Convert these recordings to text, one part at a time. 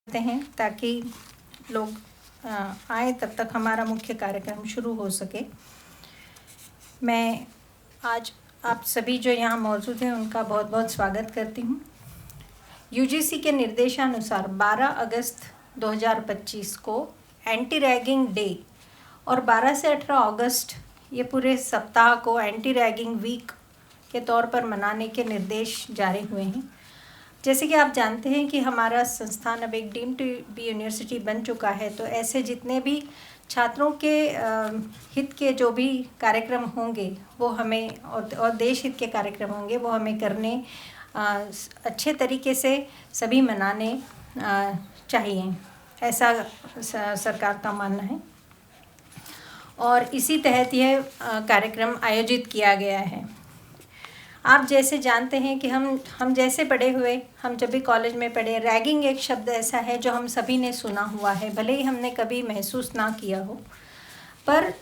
हैं ताकि लोग आए, तब तक हमारा मुख्य कार्यक्रम शुरू हो सके। मैं आज आप सभी जो यहाँ मौजूद हैं उनका बहुत बहुत स्वागत करती हूँ। यूजीसी के निर्देशानुसार 12 अगस्त 2025 को एंटी रैगिंग डे और 12 से 18 अगस्त ये पूरे सप्ताह को एंटी रैगिंग वीक के तौर पर मनाने के निर्देश जारी हुए हैं। जैसे कि आप जानते हैं कि हमारा संस्थान अब एक डीम्ड टू बी यूनिवर्सिटी बन चुका है, तो ऐसे जितने भी छात्रों के हित के जो भी कार्यक्रम होंगे वो हमें और देश हित के कार्यक्रम होंगे वो हमें करने अच्छे तरीके से सभी मनाने चाहिए, ऐसा सरकार का मानना है। और इसी तहत यह कार्यक्रम आयोजित किया गया है। आप जैसे जानते हैं कि हम जैसे पढ़े हुए, हम जब भी कॉलेज में पढ़े, रैगिंग एक शब्द ऐसा है जो हम सभी ने सुना हुआ है, भले ही हमने कभी महसूस ना किया हो। पर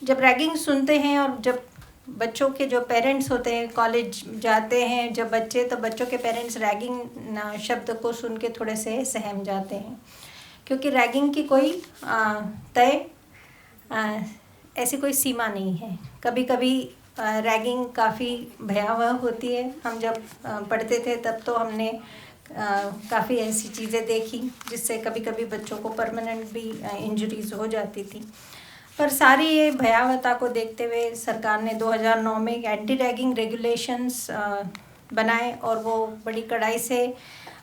जब रैगिंग सुनते हैं और जब बच्चों के जो पेरेंट्स होते हैं कॉलेज जाते हैं जब बच्चे, तो बच्चों के पेरेंट्स रैगिंग शब्द को सुन के थोड़े से सहम जाते हैं, क्योंकि रैगिंग की कोई तय ऐसी कोई सीमा नहीं है। कभी कभी रैगिंग काफ़ी भयावह होती है। हम जब पढ़ते थे तब तो हमने काफ़ी ऐसी चीज़ें देखी जिससे कभी कभी बच्चों को परमानेंट भी इंजरीज हो जाती थी। पर सारी ये भयावहता को देखते हुए सरकार ने 2009 में एंटी रैगिंग रेगुलेशंस बनाए और वो बड़ी कड़ाई से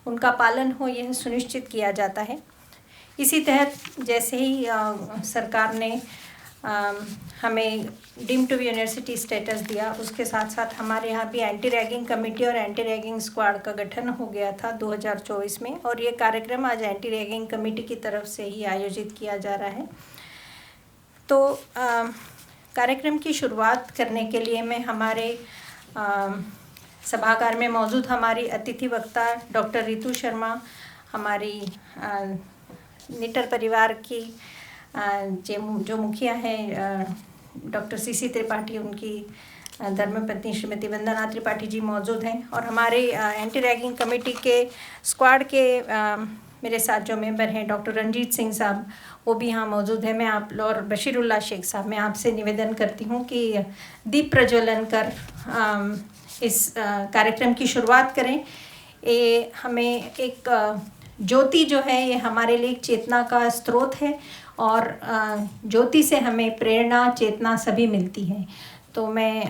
उनका पालन हो, यह सुनिश्चित किया जाता है। इसी तहत जैसे ही सरकार ने हमें deemed to be university status दिया, उसके साथ साथ हमारे यहाँ भी एंटी रैगिंग कमेटी और एंटी रैगिंग स्क्वाड का गठन हो गया था 2024 में, और ये कार्यक्रम आज एंटी रैगिंग कमेटी की तरफ से ही आयोजित किया जा रहा है। तो कार्यक्रम की शुरुआत करने के लिए मैं हमारे सभागार में मौजूद हमारी अतिथि वक्ता डॉक्टर रितु शर्मा, हमारी निटर परिवार की जो मुखिया हैं डॉक्टर सीसी त्रिपाठी, उनकी धर्मपत्नी श्रीमती वंदना त्रिपाठी जी मौजूद हैं, और हमारे एंटी रैगिंग कमेटी के स्क्वाड के मेरे साथ जो मेंबर हैं डॉक्टर रंजीत सिंह साहब, वो भी यहाँ मौजूद हैं। मैं आप और बशीरुल्लाह शेख साहब, मैं आपसे निवेदन करती हूँ कि दीप प्रज्वलन कर इस कार्यक्रम की शुरुआत करें। ये हमें एक ज्योति जो है ये हमारे लिए चेतना का स्रोत है, और ज्योति से हमें प्रेरणा, चेतना सभी मिलती है। तो मैं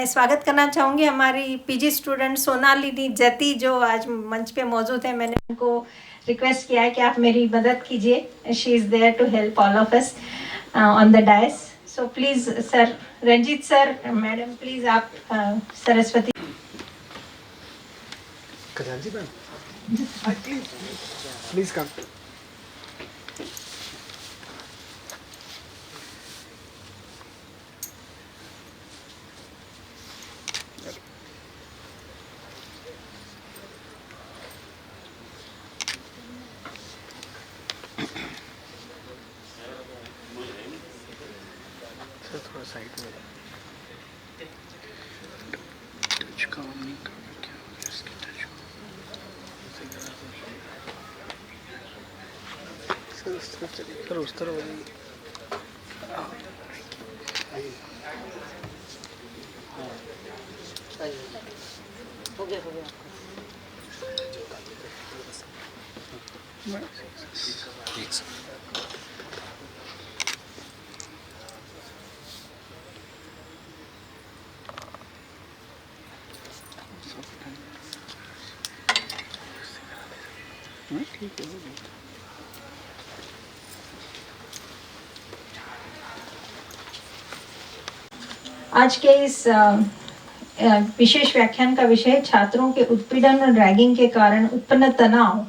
स्वागत करना चाहूँगी हमारी पीजी स्टूडेंट सोनाली जती जो आज मंच पे मौजूद है। मैंने उनको रिक्वेस्ट किया है कि आप मेरी मदद कीजिए। She is there to help all of us on the dais. So please sir, Ranjeet sir, madam please आप सरस्वती प्लीज कम। थोड़ा साइड में टच काम नहीं कर रहा, क्या हो गया इसके टच सर उस तरफ चलिए, सर उस तरफ हो गया ठीक है। आज के इस विशेष व्याख्यान का विषय छात्रों के उत्पीड़न और रैगिंग के कारण उत्पन्न तनाव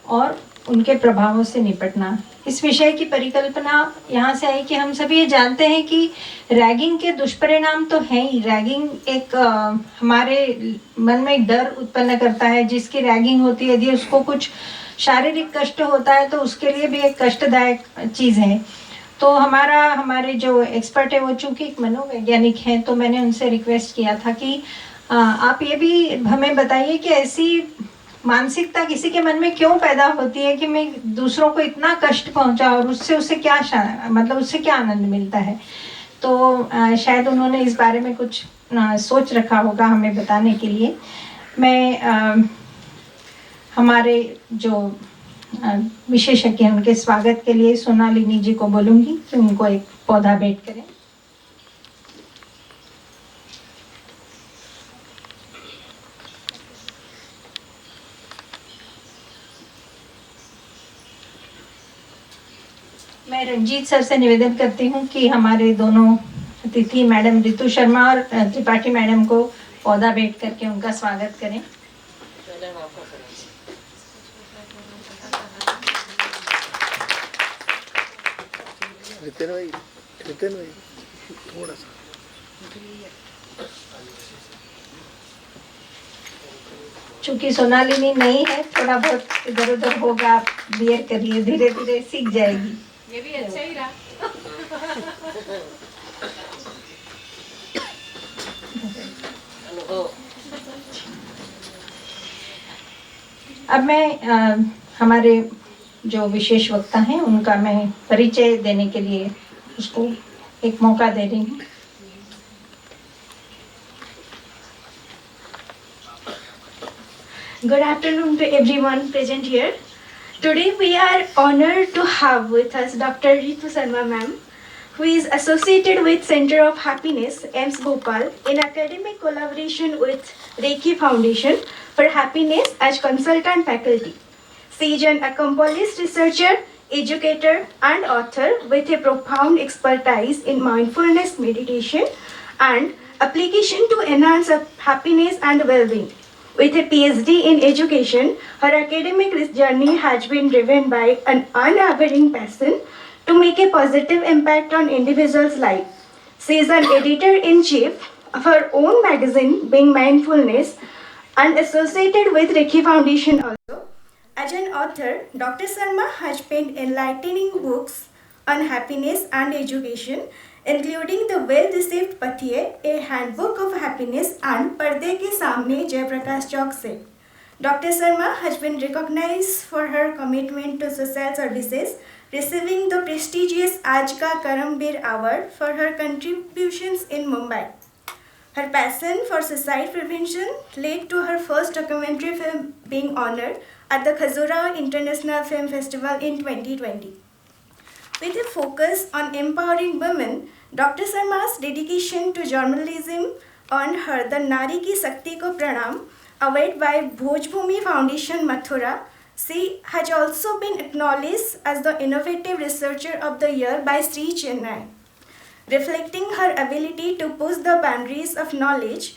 और उनके प्रभावों से निपटना। इस विषय की परिकल्पना यहाँ से आई कि हम सभी ये जानते हैं कि रैगिंग के दुष्परिणाम तो हैं ही। रैगिंग एक हमारे मन में एक डर उत्पन्न करता है। जिसकी रैगिंग होती है, यदि उसको कुछ शारीरिक कष्ट होता है तो उसके लिए भी एक कष्टदायक चीज़ है। तो हमारे जो एक्सपर्ट है वो चूँकि एक मनोवैज्ञानिक हैं, तो मैंने उनसे रिक्वेस्ट किया था कि आप ये भी हमें बताइए कि ऐसी मानसिकता किसी के मन में क्यों पैदा होती है कि मैं दूसरों को इतना कष्ट पहुंचा और उससे क्या मतलब उससे क्या आनंद मिलता है। तो शायद उन्होंने इस बारे में कुछ सोच रखा होगा हमें बताने के लिए। मैं हमारे जो विशेषज्ञ हैं उनके स्वागत के लिए सोनालिनी जी को बोलूँगी कि उनको एक पौधा भेंट करें। मैं रंजीत सर से निवेदन करती हूँ कि हमारे दोनों अतिथि मैडम रितु शर्मा और त्रिपाठी मैडम को पौधा भेंट करके उनका स्वागत करें। रितिन भाई थोड़ा सा चूंकि सोनालिनी नहीं है, थोड़ा बहुत इधर उधर होगा, आप बियर करिए, धीरे धीरे सीख जाएगी। ये भी अच्छा ही रहा। अब मैं हमारे जो विशेष वक्ता हैं उनका मैं परिचय देने के लिए उसको एक मौका दे रही हूँ। Good afternoon to everyone present here. Today we are honored to have with us Dr. Ritu Sharma ma'am, who is associated with Center of Happiness, AIMS Bhopal, in academic collaboration with Reiki Foundation for Happiness as consultant faculty. She is an accomplished researcher, educator and author with a profound expertise in mindfulness meditation and application to enhance happiness and well-being. With a PhD in education, her academic journey has been driven by an unwavering passion to make a positive impact on individuals' life. She is an editor-in-chief of her own magazine, Being Mindfulness, and associated with Reiki Foundation also. As an author, Dr. Sharma has penned enlightening books on happiness and education, including the well-received Pathiye, a handbook of happiness, and Parde Ke Samne, Jayaprakash Chowk se. Dr. Sharma has been recognized for her commitment to social services, receiving the prestigious Aaj Ka Karamveer Award for her contributions in Mumbai. Her passion for suicide prevention led to her first documentary film being honored at the Khajuraho International Film Festival in 2020. With a focus on empowering women, Dr. Sharma's dedication to journalism earned her the Nari Ki Shakti Ko Pranam award by Bhojbhumi Foundation Mathura. She has also been acknowledged as the Innovative Researcher of the Year by Sri Chennai. Reflecting her ability to push the boundaries of knowledge,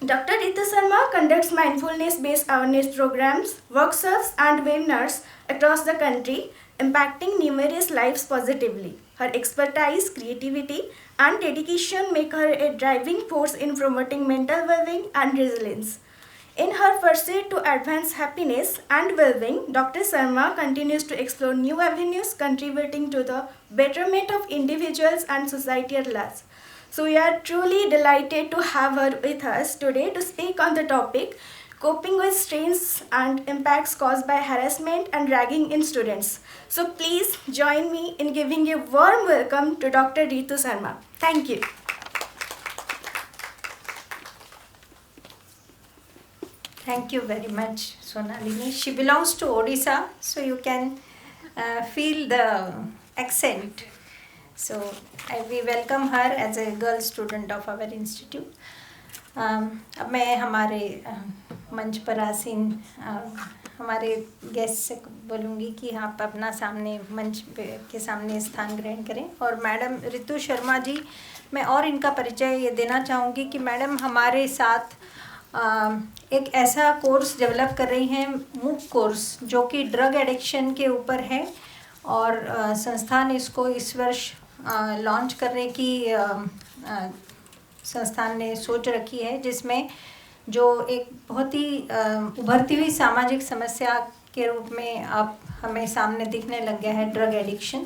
Dr. Ritu Sharma conducts mindfulness-based awareness programs, workshops and webinars across the country, impacting numerous lives positively. Her expertise, creativity and dedication make her a driving force in promoting mental well-being and resilience. In her pursuit to advance happiness and well-being, Dr. Sharma continues to explore new avenues contributing to the betterment of individuals and society at large. So we are truly delighted to have her with us today to speak on the topic coping with strains and impacts caused by harassment and ragging in students. So please join me in giving a warm welcome to Dr. Ritu Sharma. Thank you. Thank you very much, Sonalini. She belongs to Odisha, so you can feel the accent. So we welcome her as a girl student of our institute. अब मैं हमारे मंच पर आसीन हमारे guest से बोलूँगी कि आप अपना सामने मंच के सामने स्थान ग्रहण करें। और मैडम रितु शर्मा जी, मैं और इनका परिचय ये देना चाहूँगी कि मैडम हमारे साथ एक ऐसा कोर्स डेवलप कर रही हैं, मूक कोर्स, जो कि ड्रग एडिक्शन के ऊपर है, और संस्थान इसको इस वर्ष लॉन्च करने की संस्थान ने सोच रखी है, जिसमें जो एक बहुत ही उभरती हुई सामाजिक समस्या के रूप में आप हमें सामने दिखने लग गया है, ड्रग एडिक्शन,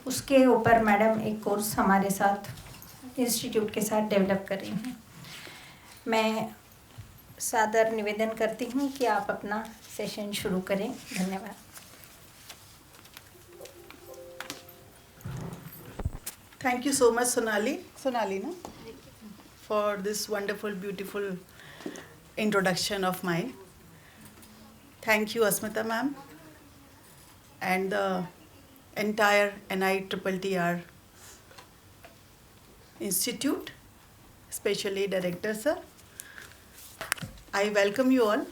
उसके ऊपर मैडम एक कोर्स हमारे साथ इंस्टीट्यूट के साथ डेवलप कर रही हैं। मैं सादर निवेदन करती हूँ कि आप अपना सेशन शुरू करें। धन्यवाद। Thank you so much, Sonali, no? For this wonderful, beautiful introduction of mine. Thank you, Asmita ma'am, and the entire NITTR Institute, especially Director sir. I welcome you all.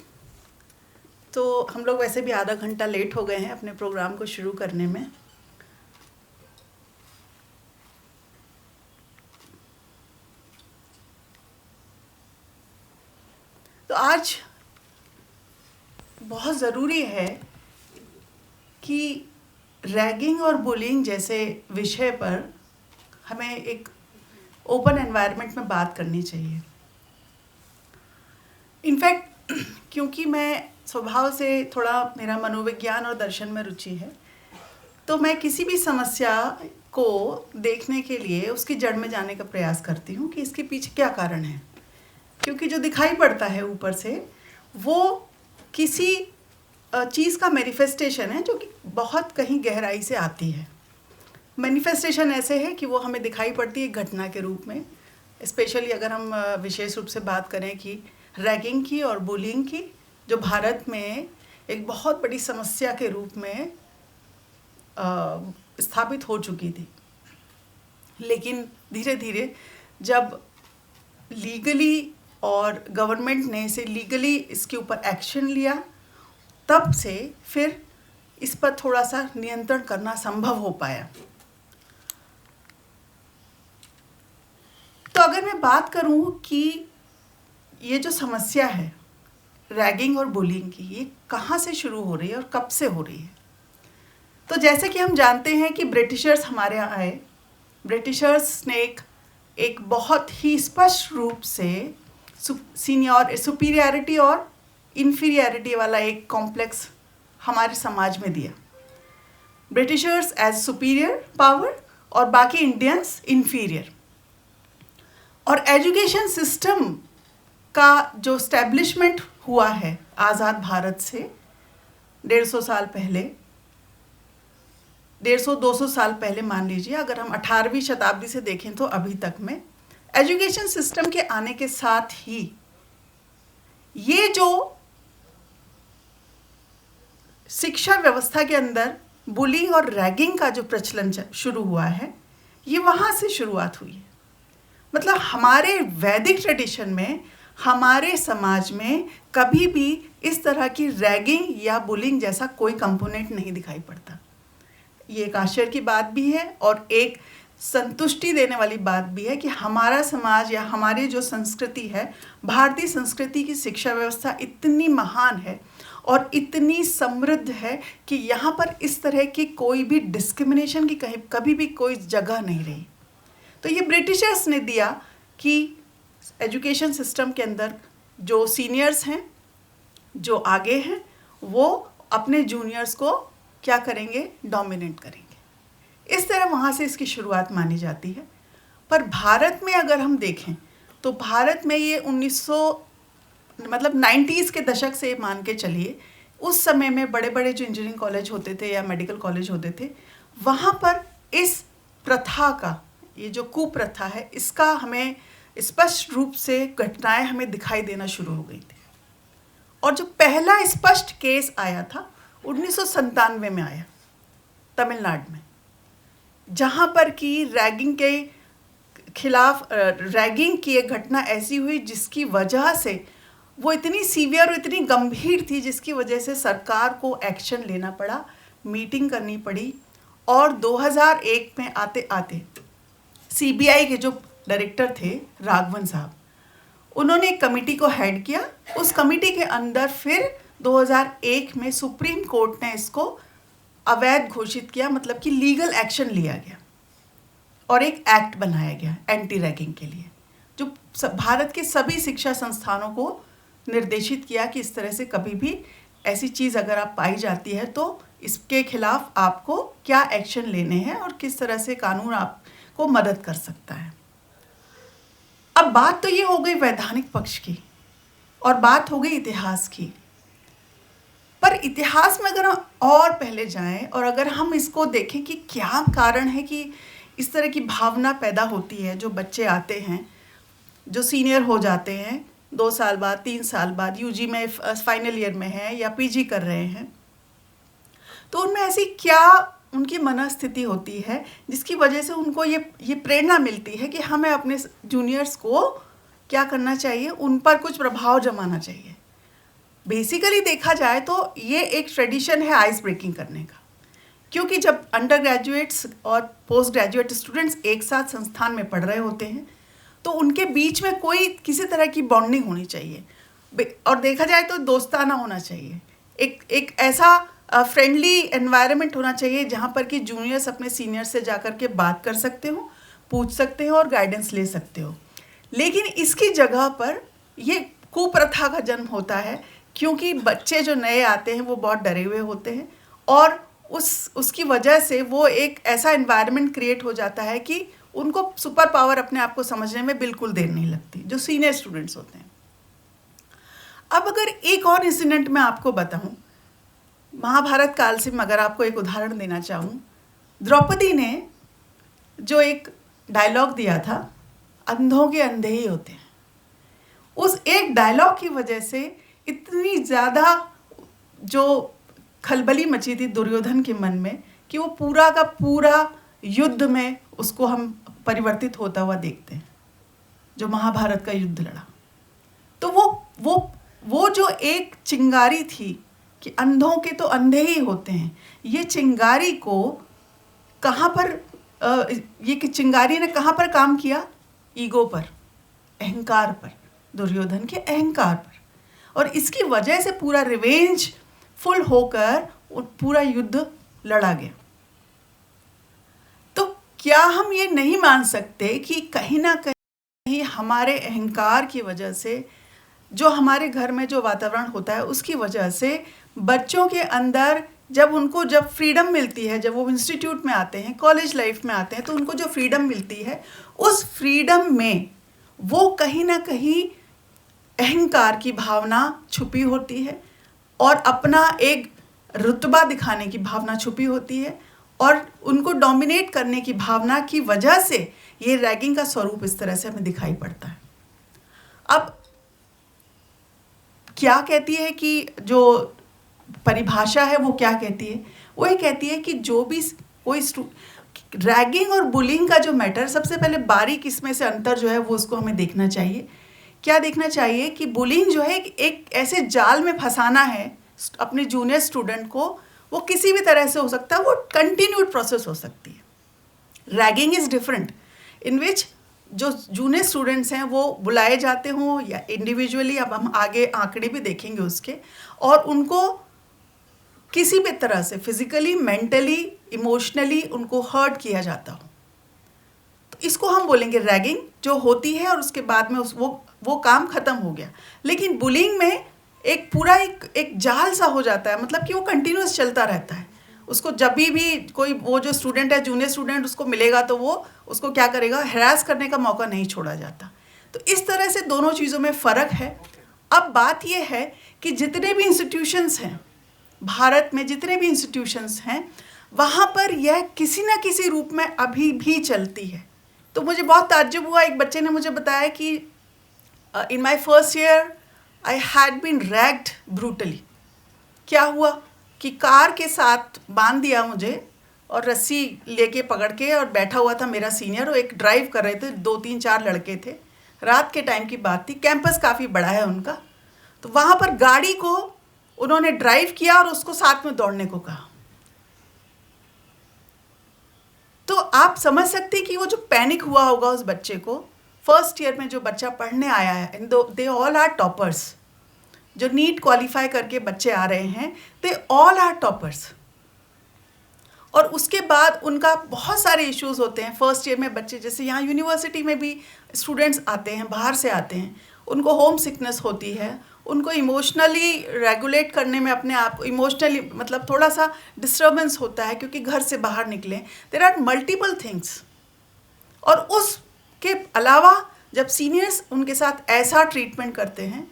तो हम लोग वैसे भी आधा घंटा लेट हो गए हैं अपने प्रोग्राम को शुरू करने में। तो आज बहुत ज़रूरी है कि रैगिंग और बुलिंग जैसे विषय पर हमें एक ओपन एनवायरनमेंट में बात करनी चाहिए। इनफैक्ट क्योंकि मैं स्वभाव से थोड़ा, मेरा मनोविज्ञान और दर्शन में रुचि है, तो मैं किसी भी समस्या को देखने के लिए उसकी जड़ में जाने का प्रयास करती हूँ कि इसके पीछे क्या कारण है। क्योंकि जो दिखाई पड़ता है ऊपर से, वो किसी चीज़ का मैनिफेस्टेशन है जो कि बहुत कहीं गहराई से आती है। मैनिफेस्टेशन ऐसे है कि वो हमें दिखाई पड़ती है घटना के रूप में। स्पेशली अगर हम विशेष रूप से बात करें कि रैगिंग की और बुलिंग की, जो भारत में एक बहुत बड़ी समस्या के रूप में स्थापित हो चुकी थी, लेकिन धीरे धीरे जब लीगली और गवर्नमेंट ने इसे लीगली इसके ऊपर एक्शन लिया, तब से फिर इस पर थोड़ा सा नियंत्रण करना संभव हो पाया। तो अगर मैं बात करूं कि ये जो समस्या है रैगिंग और बुलिंग की, ये कहाँ से शुरू हो रही है और कब से हो रही है, तो जैसे कि हम जानते हैं कि ब्रिटिशर्स हमारे यहाँ आए। ब्रिटिशर्स ने एक बहुत ही स्पष्ट रूप से सुपीरियरिटी और इन्फीरियरिटी वाला एक कॉम्प्लेक्स हमारे समाज में दिया। ब्रिटिशर्स एज सुपीरियर पावर और बाकी इंडियंस इन्फीरियर। और एजुकेशन सिस्टम का जो स्टैब्लिशमेंट हुआ है आज़ाद भारत से 150 साल पहले, 150-200 साल पहले मान लीजिए, अगर हम 18वीं शताब्दी से देखें तो अभी तक में एजुकेशन सिस्टम के आने के साथ ही ये जो शिक्षा व्यवस्था के अंदर बुलिंग और रैगिंग का जो प्रचलन शुरू हुआ है, ये वहाँ से शुरुआत हुई है। मतलब हमारे वैदिक ट्रेडिशन में, हमारे समाज में कभी भी इस तरह की रैगिंग या बुलिंग जैसा कोई कंपोनेंट नहीं दिखाई पड़ता। ये एक आश्चर्य की बात भी है और एक संतुष्टि देने वाली बात भी है कि हमारा समाज या हमारी जो संस्कृति है, भारतीय संस्कृति की शिक्षा व्यवस्था इतनी महान है और इतनी समृद्ध है कि यहाँ पर इस तरह की कोई भी डिस्क्रिमिनेशन की कभी भी कोई जगह नहीं रही। तो ये ब्रिटिशर्स ने दिया कि एजुकेशन सिस्टम के अंदर जो सीनियर्स हैं, जो आगे हैं, वो अपने जूनियर्स को क्या करेंगे, डोमिनेट करेंगे। इस तरह वहाँ से इसकी शुरुआत मानी जाती है। पर भारत में अगर हम देखें तो भारत में ये 90s के दशक से मान के चलिए, उस समय में बड़े बड़े जो इंजीनियरिंग कॉलेज होते थे या मेडिकल कॉलेज होते थे, वहाँ पर इस प्रथा का, ये जो कुप्रथा है, इसका हमें स्पष्ट रूप से घटनाएं हमें दिखाई देना शुरू हो गई थी। और जो पहला स्पष्ट केस आया था 1997 में आया तमिलनाडु में, जहाँ पर कि रैगिंग के खिलाफ रैगिंग की एक घटना ऐसी हुई जिसकी वजह से वो इतनी सीवियर और इतनी गंभीर थी, जिसकी वजह से सरकार को एक्शन लेना पड़ा, मीटिंग करनी पड़ी। और 2001 में आते आते CBI के जो डायरेक्टर थे राघवन साहब, उन्होंने एक कमेटी को हेड किया। उस कमेटी के अंदर फिर 2001 में सुप्रीम कोर्ट ने इसको अवैध घोषित किया, मतलब कि लीगल एक्शन लिया गया और एक एक्ट बनाया गया एंटी रैगिंग के लिए, जो भारत के सभी शिक्षा संस्थानों को निर्देशित किया कि इस तरह से कभी भी ऐसी चीज़ अगर आप पाई जाती है तो इसके खिलाफ आपको क्या एक्शन लेने हैं और किस तरह से कानून आपको मदद कर सकता है। अब बात तो ये हो गई वैधानिक पक्ष की और बात हो गई इतिहास की। पर इतिहास में अगर हम और पहले जाएं और अगर हम इसको देखें कि क्या कारण है कि इस तरह की भावना पैदा होती है, जो बच्चे आते हैं जो सीनियर हो जाते हैं 2 साल बाद 3 साल बाद, यूजी में फाइनल ईयर में है या पीजी कर रहे हैं, तो उनमें ऐसी क्या उनकी मनस्थिति होती है जिसकी वजह से उनको ये प्रेरणा मिलती है कि हमें अपने जूनियर्स को क्या करना चाहिए, उन पर कुछ प्रभाव जमाना चाहिए। बेसिकली देखा जाए तो ये एक ट्रेडिशन है आइस ब्रेकिंग करने का, क्योंकि जब अंडर ग्रेजुएट्स और पोस्ट ग्रेजुएट स्टूडेंट्स एक साथ संस्थान में पढ़ रहे होते हैं तो उनके बीच में कोई किसी तरह की बॉन्डिंग होनी चाहिए और देखा जाए तो दोस्ताना होना चाहिए। एक ऐसा फ्रेंडली एनवायरनमेंट होना चाहिए जहाँ पर कि जूनियर्स अपने सीनियर से जाकर के बात कर सकते हो, पूछ सकते हो और गाइडेंस ले सकते हो। लेकिन इसकी जगह पर ये कुप्रथा का जन्म होता है, क्योंकि बच्चे जो नए आते हैं वो बहुत डरे हुए होते हैं और उसकी वजह से वो एक ऐसा एनवायरनमेंट क्रिएट हो जाता है कि उनको सुपर पावर अपने आप को समझने में बिल्कुल देर नहीं लगती, जो सीनियर स्टूडेंट्स होते हैं। अब अगर एक और इंसिडेंट मैं आपको बताऊं, महाभारत काल से मैं अगर आपको एक उदाहरण देना चाहूँ, द्रौपदी ने जो एक डायलॉग दिया था, अंधों के अंधे ही होते हैं, उस एक डायलॉग की वजह से इतनी ज़्यादा जो खलबली मची थी दुर्योधन के मन में कि वो पूरा का पूरा युद्ध में उसको हम परिवर्तित होता हुआ देखते हैं, जो महाभारत का युद्ध लड़ा। तो वो जो एक चिंगारी थी कि अंधों के तो अंधे ही होते हैं, ये चिंगारी को कहाँ पर ये कि चिंगारी ने कहाँ पर काम किया? ईगो पर, अहंकार पर, दुर्योधन के अहंकार पर, और इसकी वजह से पूरा रिवेंज फुल होकर पूरा युद्ध लड़ा गया। तो क्या हम ये नहीं मान सकते कि कहीं ना कहीं हमारे अहंकार की वजह से, जो हमारे घर में जो वातावरण होता है उसकी वजह से बच्चों के अंदर जब फ्रीडम मिलती है, जब वो इंस्टीट्यूट में आते हैं, कॉलेज लाइफ में आते हैं, तो उनको जो फ्रीडम मिलती है उस फ्रीडम में वो कहीं ना कहीं अहंकार की भावना छुपी होती है और अपना एक रुतबा दिखाने की भावना छुपी होती है और उनको डोमिनेट करने की भावना की वजह से ये रैगिंग का स्वरूप इस तरह से हमें दिखाई पड़ता है। अब क्या कहती है कि जो परिभाषा है वो क्या कहती है? वो ये कहती है कि जो भी कोई रैगिंग और बुलिंग का जो मैटर, सबसे पहले बारीक इसमें से अंतर जो है वो उसको हमें देखना चाहिए। क्या देखना चाहिए कि बुलिंग जो है एक ऐसे जाल में फंसाना है अपने जूनियर स्टूडेंट को, वो किसी भी तरह से हो सकता है, वो कंटिन्यूड प्रोसेस हो सकती है। रैगिंग इज़ डिफरेंट, इन विच जो जूनियर स्टूडेंट्स हैं वो बुलाए जाते हों या इंडिविजुअली, अब हम आगे आंकड़े भी देखेंगे उसके, और उनको किसी भी तरह से फिजिकली, मेंटली, इमोशनली उनको हर्ट किया जाता हो, तो इसको हम बोलेंगे रैगिंग जो होती है और उसके बाद में वो काम ख़त्म हो गया। लेकिन बुलिंग में एक पूरा एक जाल सा हो जाता है, मतलब कि वो कंटिन्यूस चलता रहता है। उसको जब भी कोई वो जो स्टूडेंट है, जूनियर स्टूडेंट, उसको मिलेगा तो वो उसको क्या करेगा, हैरास करने का मौका नहीं छोड़ा जाता। तो इस तरह से दोनों चीज़ों में फ़र्क है। अब बात ये है कि जितने भी इंस्टीट्यूशंस हैं भारत में, जितने भी इंस्टीट्यूशंस हैं, वहाँ पर यह किसी न किसी रूप में अभी भी चलती है। तो मुझे बहुत ताज्जुब हुआ, एक बच्चे ने मुझे बताया कि in my first year I had been ragged brutally. क्या हुआ कि कार के साथ बांध दिया मुझे और रस्सी लेके पकड़ के, और बैठा हुआ था मेरा सीनियर, वो एक ड्राइव कर रहे थे, 2-3-4 लड़के थे, रात के टाइम की बात थी, कैंपस काफ़ी बड़ा है उनका, तो वहाँ पर गाड़ी को उन्होंने ड्राइव किया और उसको साथ में दौड़ने को कहा। तो आप समझ सकते कि वो जो पैनिक हुआ होगा उस बच्चे को। फर्स्ट ईयर में जो बच्चा पढ़ने आया है, and they all are toppers, जो नीट क्वालिफाई करके बच्चे आ रहे हैं, दे ऑल आर टॉपर्स। और उसके बाद उनका बहुत सारे इश्यूज होते हैं फर्स्ट ईयर में। बच्चे जैसे यहाँ यूनिवर्सिटी में भी स्टूडेंट्स आते हैं, बाहर से आते हैं, उनको होम सिकनेस होती है, उनको इमोशनली रेगुलेट करने में अपने आप इमोशनली मतलब थोड़ा सा डिस्टर्बेंस होता है क्योंकि घर से बाहर निकले। There are multiple things. और उसके अलावा जब सीनियर्स उनके साथ ऐसा ट्रीटमेंट करते हैं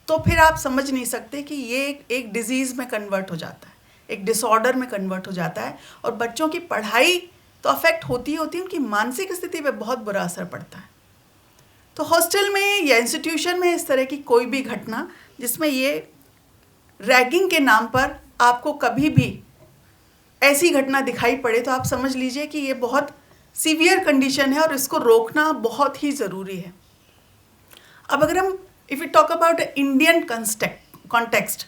तो फिर आप समझ नहीं सकते कि ये एक डिजीज़ में कन्वर्ट हो जाता है, एक डिसऑर्डर में कन्वर्ट हो जाता है। और बच्चों की पढ़ाई तो अफेक्ट होती है, उनकी मानसिक स्थिति पे बहुत बुरा असर पड़ता है। तो हॉस्टल में या इंस्टीट्यूशन में इस तरह की कोई भी घटना जिसमें ये रैगिंग के नाम पर आपको कभी भी ऐसी घटना दिखाई पड़े तो आप समझ लीजिए कि ये बहुत सीवियर कंडीशन है और इसको रोकना बहुत ही ज़रूरी है। अब अगर हम if you talk about Indian context,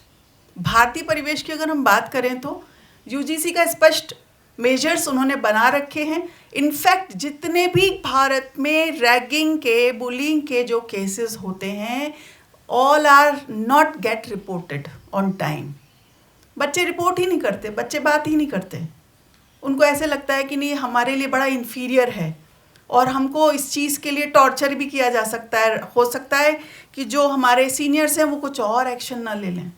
भारतीय परिवेश की अगर हम बात करें तो यूजीसी का स्पष्ट मेजर्स उन्होंने बना रखे हैं। इनफैक्ट जितने भी भारत में रैगिंग के, बुलिंग के जो केसेस होते हैं, all are not get reported on time. बच्चे रिपोर्ट ही नहीं करते, बच्चे बात ही नहीं करते। उनको ऐसे लगता है कि नहीं हमारे लिए बड़ा इंफीरियर है और हमको इस चीज़ के लिए टॉर्चर भी किया जा सकता है। हो सकता है कि जो हमारे सीनियर्स हैं वो कुछ और एक्शन ना ले लें,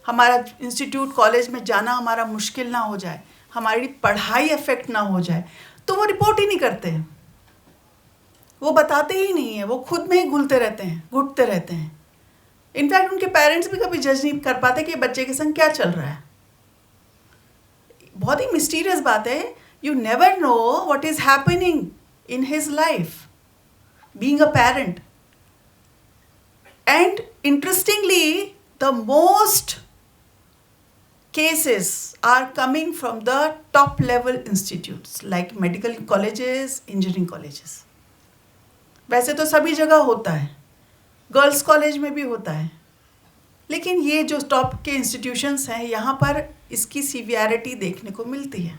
हमारा इंस्टीट्यूट कॉलेज में जाना हमारा मुश्किल ना हो जाए, हमारी पढ़ाई अफेक्ट ना हो जाए, तो वो रिपोर्ट ही नहीं करते हैं, वो बताते ही नहीं है, वो खुद में ही घुलते रहते हैं, घुटते रहते हैं। इनफैक्ट उनके पेरेंट्स भी कभी जज नहीं कर पाते कि बच्चे के संग क्या चल रहा है। बहुत ही मिस्टीरियस बात है। You never know what is happening in his life being a parent. And interestingly the most cases are coming from the top level institutes like medical colleges, engineering colleges. वैसे तो सभी जगह होता है, गर्ल्स कॉलेज में भी होता है, लेकिन ये जो टॉप के इंस्टीट्यूशंस हैं यहाँ पर इसकी सीवियरिटी देखने को मिलती है।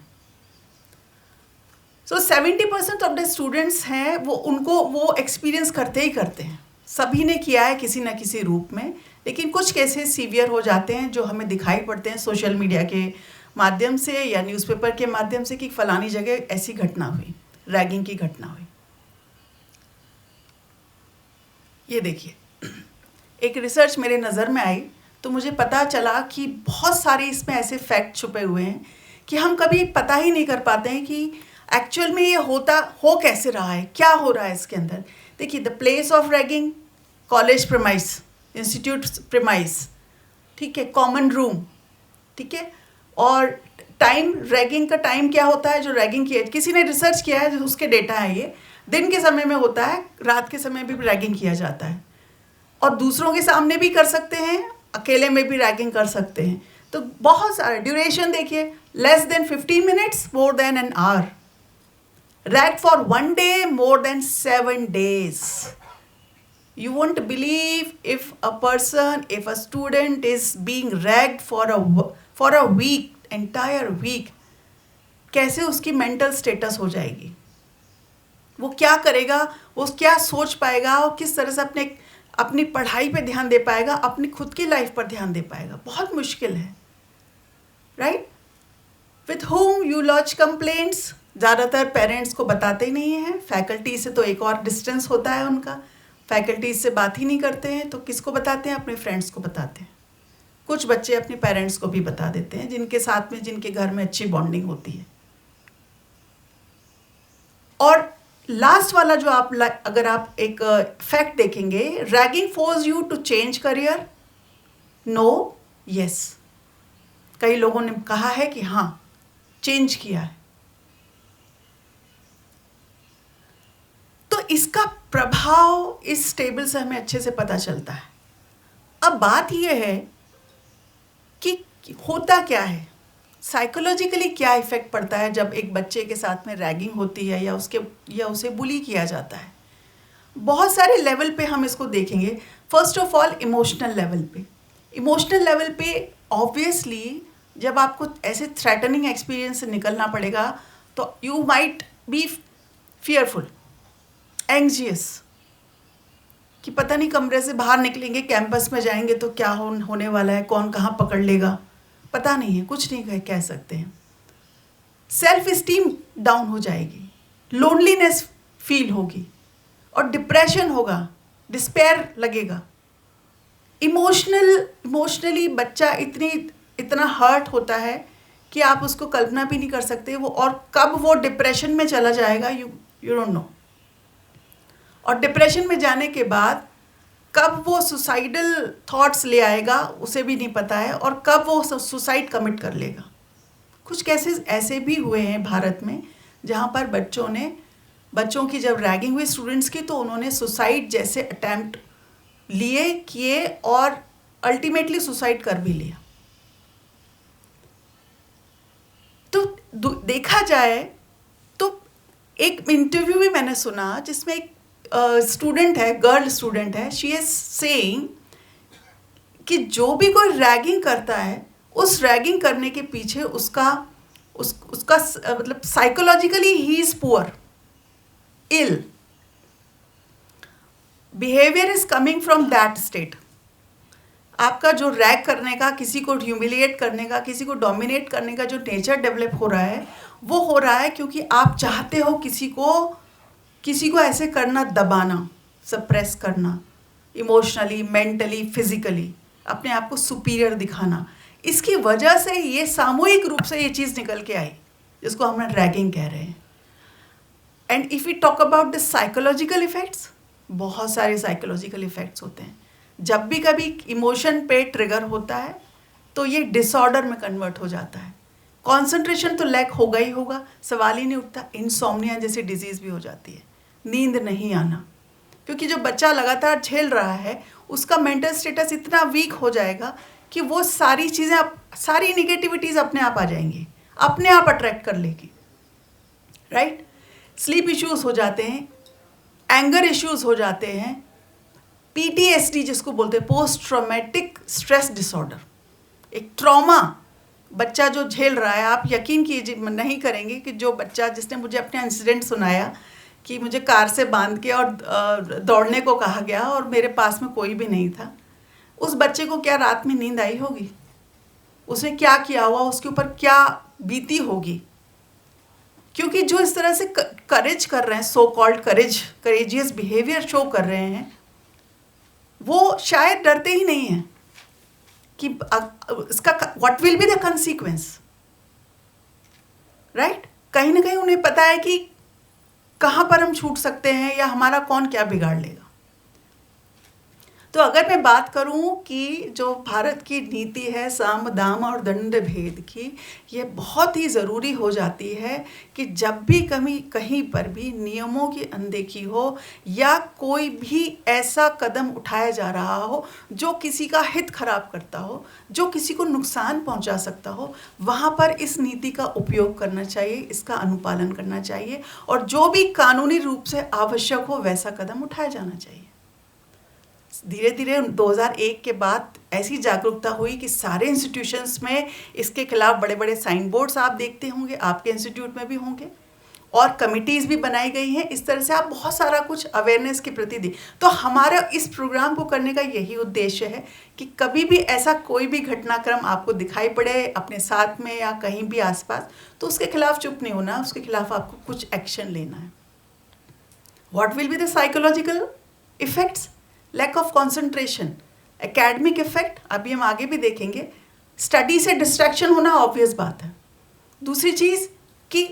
सो 70% ऑफ द स्टूडेंट्स हैं वो एक्सपीरियंस करते ही करते हैं, सभी ने किया है किसी न किसी रूप में। लेकिन कुछ केसेस सीवियर हो जाते हैं जो हमें दिखाई पड़ते हैं सोशल मीडिया के माध्यम से या न्यूज़पेपर के माध्यम से कि फलानी जगह ऐसी घटना हुई, रैगिंग की घटना हुई। ये देखिए, एक रिसर्च मेरे नज़र में आई तो मुझे पता चला कि बहुत सारे इसमें ऐसे फैक्ट छुपे हुए हैं कि हम कभी पता ही नहीं कर पाते हैं कि एक्चुअल में ये हो कैसे रहा है, क्या हो रहा है इसके अंदर। देखिए, the place of ragging, college premise, institute premise, ठीक है, कॉमन रूम, ठीक है। और टाइम, रैगिंग का टाइम क्या होता है जो रैगिंग किया, किसी ने रिसर्च किया है, उसके डेटा है ये। दिन के समय में होता है, रात के समय भी रैगिंग किया जाता है, और दूसरों के सामने भी कर सकते हैं, अकेले में भी रैगिंग कर सकते हैं। तो बहुत सारे ड्यूरेशन देखिए, less than 15 minutes, more than an hour, rag for 1 day, more than 7 days. You won't believe if a student is being ragged for a week, entire week, कैसे उसकी मेंटल स्टेटस हो जाएगी, वो क्या करेगा, वो क्या सोच पाएगा, और किस तरह से अपनी पढ़ाई पे ध्यान दे पाएगा, अपनी खुद की लाइफ पर ध्यान दे पाएगा। बहुत मुश्किल है, right. With whom you lodge complaints, ज़्यादातर पेरेंट्स को बताते ही नहीं हैं। फैकल्टी से तो एक और डिस्टेंस होता है उनका, फैकल्टी से बात ही नहीं करते हैं, तो किसको बताते हैं, अपने फ्रेंड्स को बताते हैं। कुछ बच्चे अपने पेरेंट्स को भी बता देते हैं जिनके साथ में, जिनके घर में अच्छी बॉन्डिंग होती है। और लास्ट वाला जो आप अगर आप एक फैक्ट देखेंगे, ragging force you to change career, no, yes. कई लोगों ने कहा है कि हाँ, चेंज किया है। तो इसका प्रभाव इस टेबल से हमें अच्छे से पता चलता है। अब बात यह है कि होता क्या है, साइकोलॉजिकली क्या इफेक्ट पड़ता है जब एक बच्चे के साथ में रैगिंग होती है या उसे बुली किया जाता है। बहुत सारे लेवल पे हम इसको देखेंगे। First of all, emotional level पे ऑब्वियसली जब आपको ऐसे थ्रेटनिंग एक्सपीरियंस से निकलना पड़ेगा तो you might be fearful, anxious, कि पता नहीं कमरे से बाहर निकलेंगे, कैंपस में जाएंगे तो क्या होने वाला है, कौन कहाँ पकड़ लेगा, पता नहीं है, कुछ नहीं कह सकते हैं। सेल्फ इस्टीम डाउन हो जाएगी, लोनलीनेस फील होगी और डिप्रेशन होगा, डिस्पेयर लगेगा। इमोशनली बच्चा इतना हर्ट होता है कि आप उसको कल्पना भी नहीं कर सकते वो, और कब वो डिप्रेशन में चला जाएगा यू डोंट नो। और डिप्रेशन में जाने के बाद कब वो सुसाइडल थॉट्स ले आएगा उसे भी नहीं पता है, और कब वो सुसाइड कमिट कर लेगा। कुछ केसेस ऐसे भी हुए हैं भारत में जहाँ पर बच्चों की जब रैगिंग हुई स्टूडेंट्स की, तो उन्होंने सुसाइड जैसे अटैम्प्ट किए और अल्टीमेटली सुसाइड कर भी लिया। तो देखा जाए तो एक इंटरव्यू भी मैंने सुना जिसमें एक स्टूडेंट है, गर्ल स्टूडेंट है, शी इज सेइंग कि जो भी कोई रैगिंग करता है, उस रैगिंग करने के पीछे उसका मतलब साइकोलॉजिकली ही is poor, ill, behaviour is coming from that state. आपका जो रैग करने का, किसी को ह्यूमिलिएट करने का, किसी को डोमिनेट करने का जो नेचर डेवलप हो रहा है, वो हो रहा है क्योंकि आप चाहते हो किसी को ऐसे करना, दबाना, सप्रेस करना, इमोशनली, मेंटली, फिजिकली, अपने आप को सुपीरियर दिखाना। इसकी वजह से ये सामूहिक रूप से ये चीज़ निकल के आई जिसको हम रैगिंग कह रहे हैं। And if we talk about the psychological effects, बहुत सारे साइकोलॉजिकल इफेक्ट्स होते हैं। जब भी कभी इमोशन पे ट्रिगर होता है तो ये डिसऑर्डर में कन्वर्ट हो जाता है। कंसंट्रेशन तो लैक होगा ही होगा, सवाल ही नहीं उठता। इंसोम्निया जैसी डिजीज़ भी हो जाती है, नींद नहीं आना, क्योंकि जो बच्चा लगातार झेल रहा है उसका मेंटल स्टेटस इतना वीक हो जाएगा कि वो सारी चीज़ें, सारी निगेटिविटीज़ अपने आप आ जाएंगी, अपने आप अट्रैक्ट कर लेगी, राइट। स्लीप इश्यूज़ हो जाते हैं, एंगर इश्यूज़ हो जाते हैं, PTSD जिसको बोलते हैं, पोस्ट ट्रॉमेटिक स्ट्रेस डिसऑर्डर, एक ट्रॉमा बच्चा जो झेल रहा है। आप यकीन कीजिए, नहीं करेंगे कि जो बच्चा, जिसने मुझे अपना इंसिडेंट सुनाया कि मुझे कार से बांध के और दौड़ने को कहा गया और मेरे पास में कोई भी नहीं था, उस बच्चे को क्या रात में नींद आई होगी, उसने क्या किया हुआ, उसके ऊपर क्या बीती होगी। क्योंकि जो इस तरह से करेज कर रहे हैं, so called courageous behaviour show कर रहे हैं, वो शायद डरते ही नहीं हैं कि इसका what will be the consequence, right. कहीं ना कहीं उन्हें पता है कि कहाँ पर हम छूट सकते हैं या हमारा कौन क्या बिगाड़ लेगा। तो अगर मैं बात करूं कि जो भारत की नीति है साम दाम और दंड भेद की, ये बहुत ही ज़रूरी हो जाती है कि जब भी कहीं पर भी नियमों की अनदेखी हो या कोई भी ऐसा कदम उठाया जा रहा हो जो किसी का हित खराब करता हो, जो किसी को नुकसान पहुंचा सकता हो, वहाँ पर इस नीति का उपयोग करना चाहिए, इसका अनुपालन करना चाहिए और जो भी कानूनी रूप से आवश्यक हो वैसा कदम उठाया जाना चाहिए। धीरे धीरे 2001 के बाद ऐसी जागरूकता हुई कि सारे इंस्टीट्यूशंस में इसके खिलाफ बड़े बड़े साइन बोर्ड्स आप देखते होंगे, आपके इंस्टीट्यूट में भी होंगे, और कमिटीज़ भी बनाई गई हैं। इस तरह से आप बहुत सारा कुछ अवेयरनेस के प्रति दी। तो हमारा इस प्रोग्राम को करने का यही उद्देश्य है कि कभी भी ऐसा कोई भी घटनाक्रम आपको दिखाई पड़े अपने साथ में या कहीं भी आसपास, तो उसके खिलाफ चुप नहीं होना, उसके खिलाफ आपको कुछ एक्शन लेना है। What will be the psychological effects? Lack of concentration, academic effect अभी हम आगे भी देखेंगे। स्टडी से डिस्ट्रैक्शन होना ऑब्वियस बात है। दूसरी चीज़ कि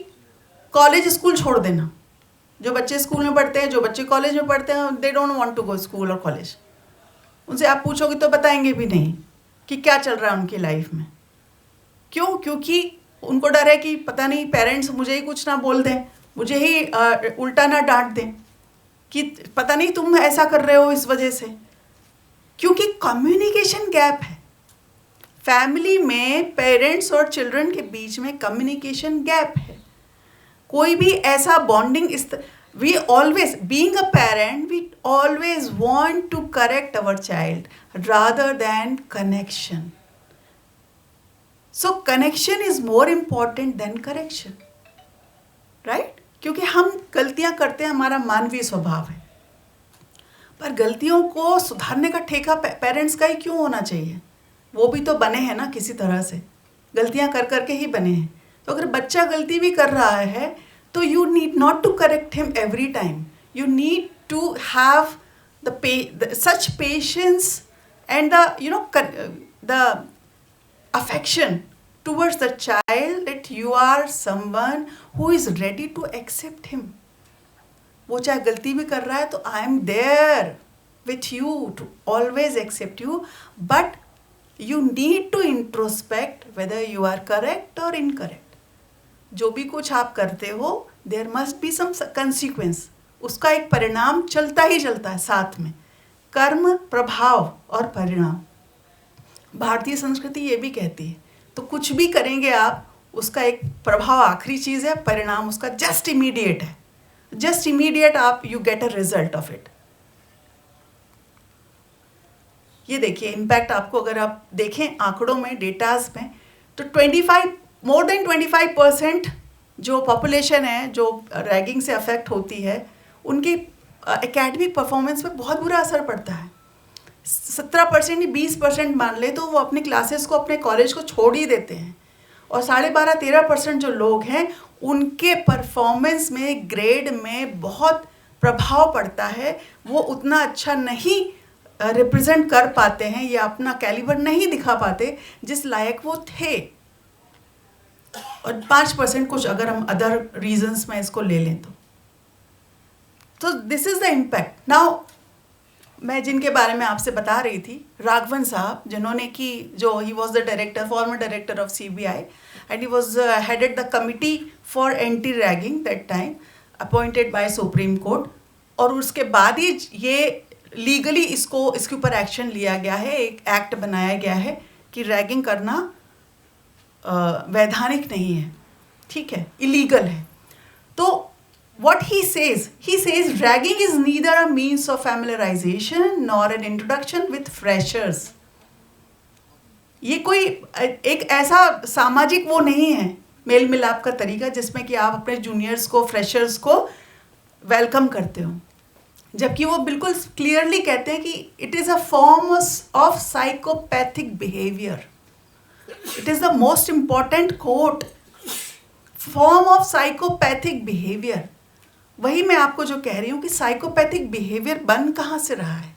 कॉलेज स्कूल छोड़ देना। जो बच्चे स्कूल में पढ़ते हैं, जो बच्चे कॉलेज में पढ़ते हैं, they don't want to go school और कॉलेज। उनसे आप पूछोगे तो बताएंगे भी नहीं कि क्या चल रहा है उनकी लाइफ में। क्यों? क्योंकि उनको डर है कि पता नहीं पेरेंट्स मुझे ही कुछ ना बोल दें, मुझे ही उल्टा ना डांट दें कि पता नहीं तुम ऐसा कर रहे हो इस वजह से। क्योंकि कम्युनिकेशन गैप है फैमिली में, पेरेंट्स और चिल्ड्रन के बीच में कम्युनिकेशन गैप है। कोई भी ऐसा bonding we always, being a parent, we always want to correct our child rather than connection. So connection is more important than correction, right? क्योंकि हम गलतियां करते हैं, हमारा मानवीय स्वभाव है। पर गलतियों को सुधारने का ठेका पेरेंट्स का ही क्यों होना चाहिए? वो भी तो बने हैं ना किसी तरह से, गलतियां कर करके ही बने हैं। तो अगर बच्चा गलती भी कर रहा है तो you need not to correct him every time, you need to have such patience and the affection towards the child that you are someone who is ready to accept him. वो चाहे गलती भी कर रहा है तो I am there with you to always accept you, but you need to introspect whether you are correct or incorrect. जो भी कुछ आप करते हो there must be some consequence, उसका एक परिणाम चलता ही चलता है साथ में। कर्म, प्रभाव और परिणाम, भारतीय संस्कृति ये भी कहती है। तो कुछ भी करेंगे आप, उसका एक प्रभाव आखिरी चीज़ है, परिणाम उसका जस्ट इमीडिएट है, जस्ट इमीडिएट आप you get a result of it. ये देखिए इम्पैक्ट आपको अगर आप देखें आंकड़ों में, डेटाज में, तो मोर देन 25% जो पॉपुलेशन है जो रैगिंग से अफेक्ट होती है, उनकी एकेडमिक परफॉर्मेंस पे बहुत बुरा असर पड़ता है। 17% या 20% मान ले तो वो अपने क्लासेस को, अपने कॉलेज को छोड़ ही देते हैं, और 12.5-13% जो लोग हैं उनके परफॉर्मेंस में, ग्रेड में बहुत प्रभाव पड़ता है। वो उतना अच्छा नहीं रिप्रेजेंट कर पाते हैं या अपना कैलिबर नहीं दिखा पाते जिस लायक वो थे। और 5% कुछ अगर हम अदर रीजंस में इसको ले लें तो this is the impact. Now मैं जिनके बारे में आपसे बता रही थी, राघवन साहब, जिन्होंने कि जो he was the director, farmer director of CBI, and he was headed the committee for anti ragging that time, appointed by supreme court. और उसके बाद ही ये लीगली इसके ऊपर एक्शन लिया गया है, एक एक्ट बनाया गया है कि रैगिंग करना वैधानिक नहीं है, ठीक है, इलीगल है। तो what he says ragging is neither a means of familiarization nor an introduction with freshers. ये कोई एक ऐसा सामाजिक वो नहीं है, मेल मिलाप का तरीका जिसमें कि आप अपने जूनियर्स को, फ्रेशर्स को वेलकम करते हो, जबकि वो बिल्कुल क्लियरली कहते हैं कि it is a form of psychopathic behaviour. It is the most important quote, form of psychopathic behaviour. वही मैं आपको जो कह रही हूँ कि साइकोपैथिक बिहेवियर बन कहाँ से रहा है,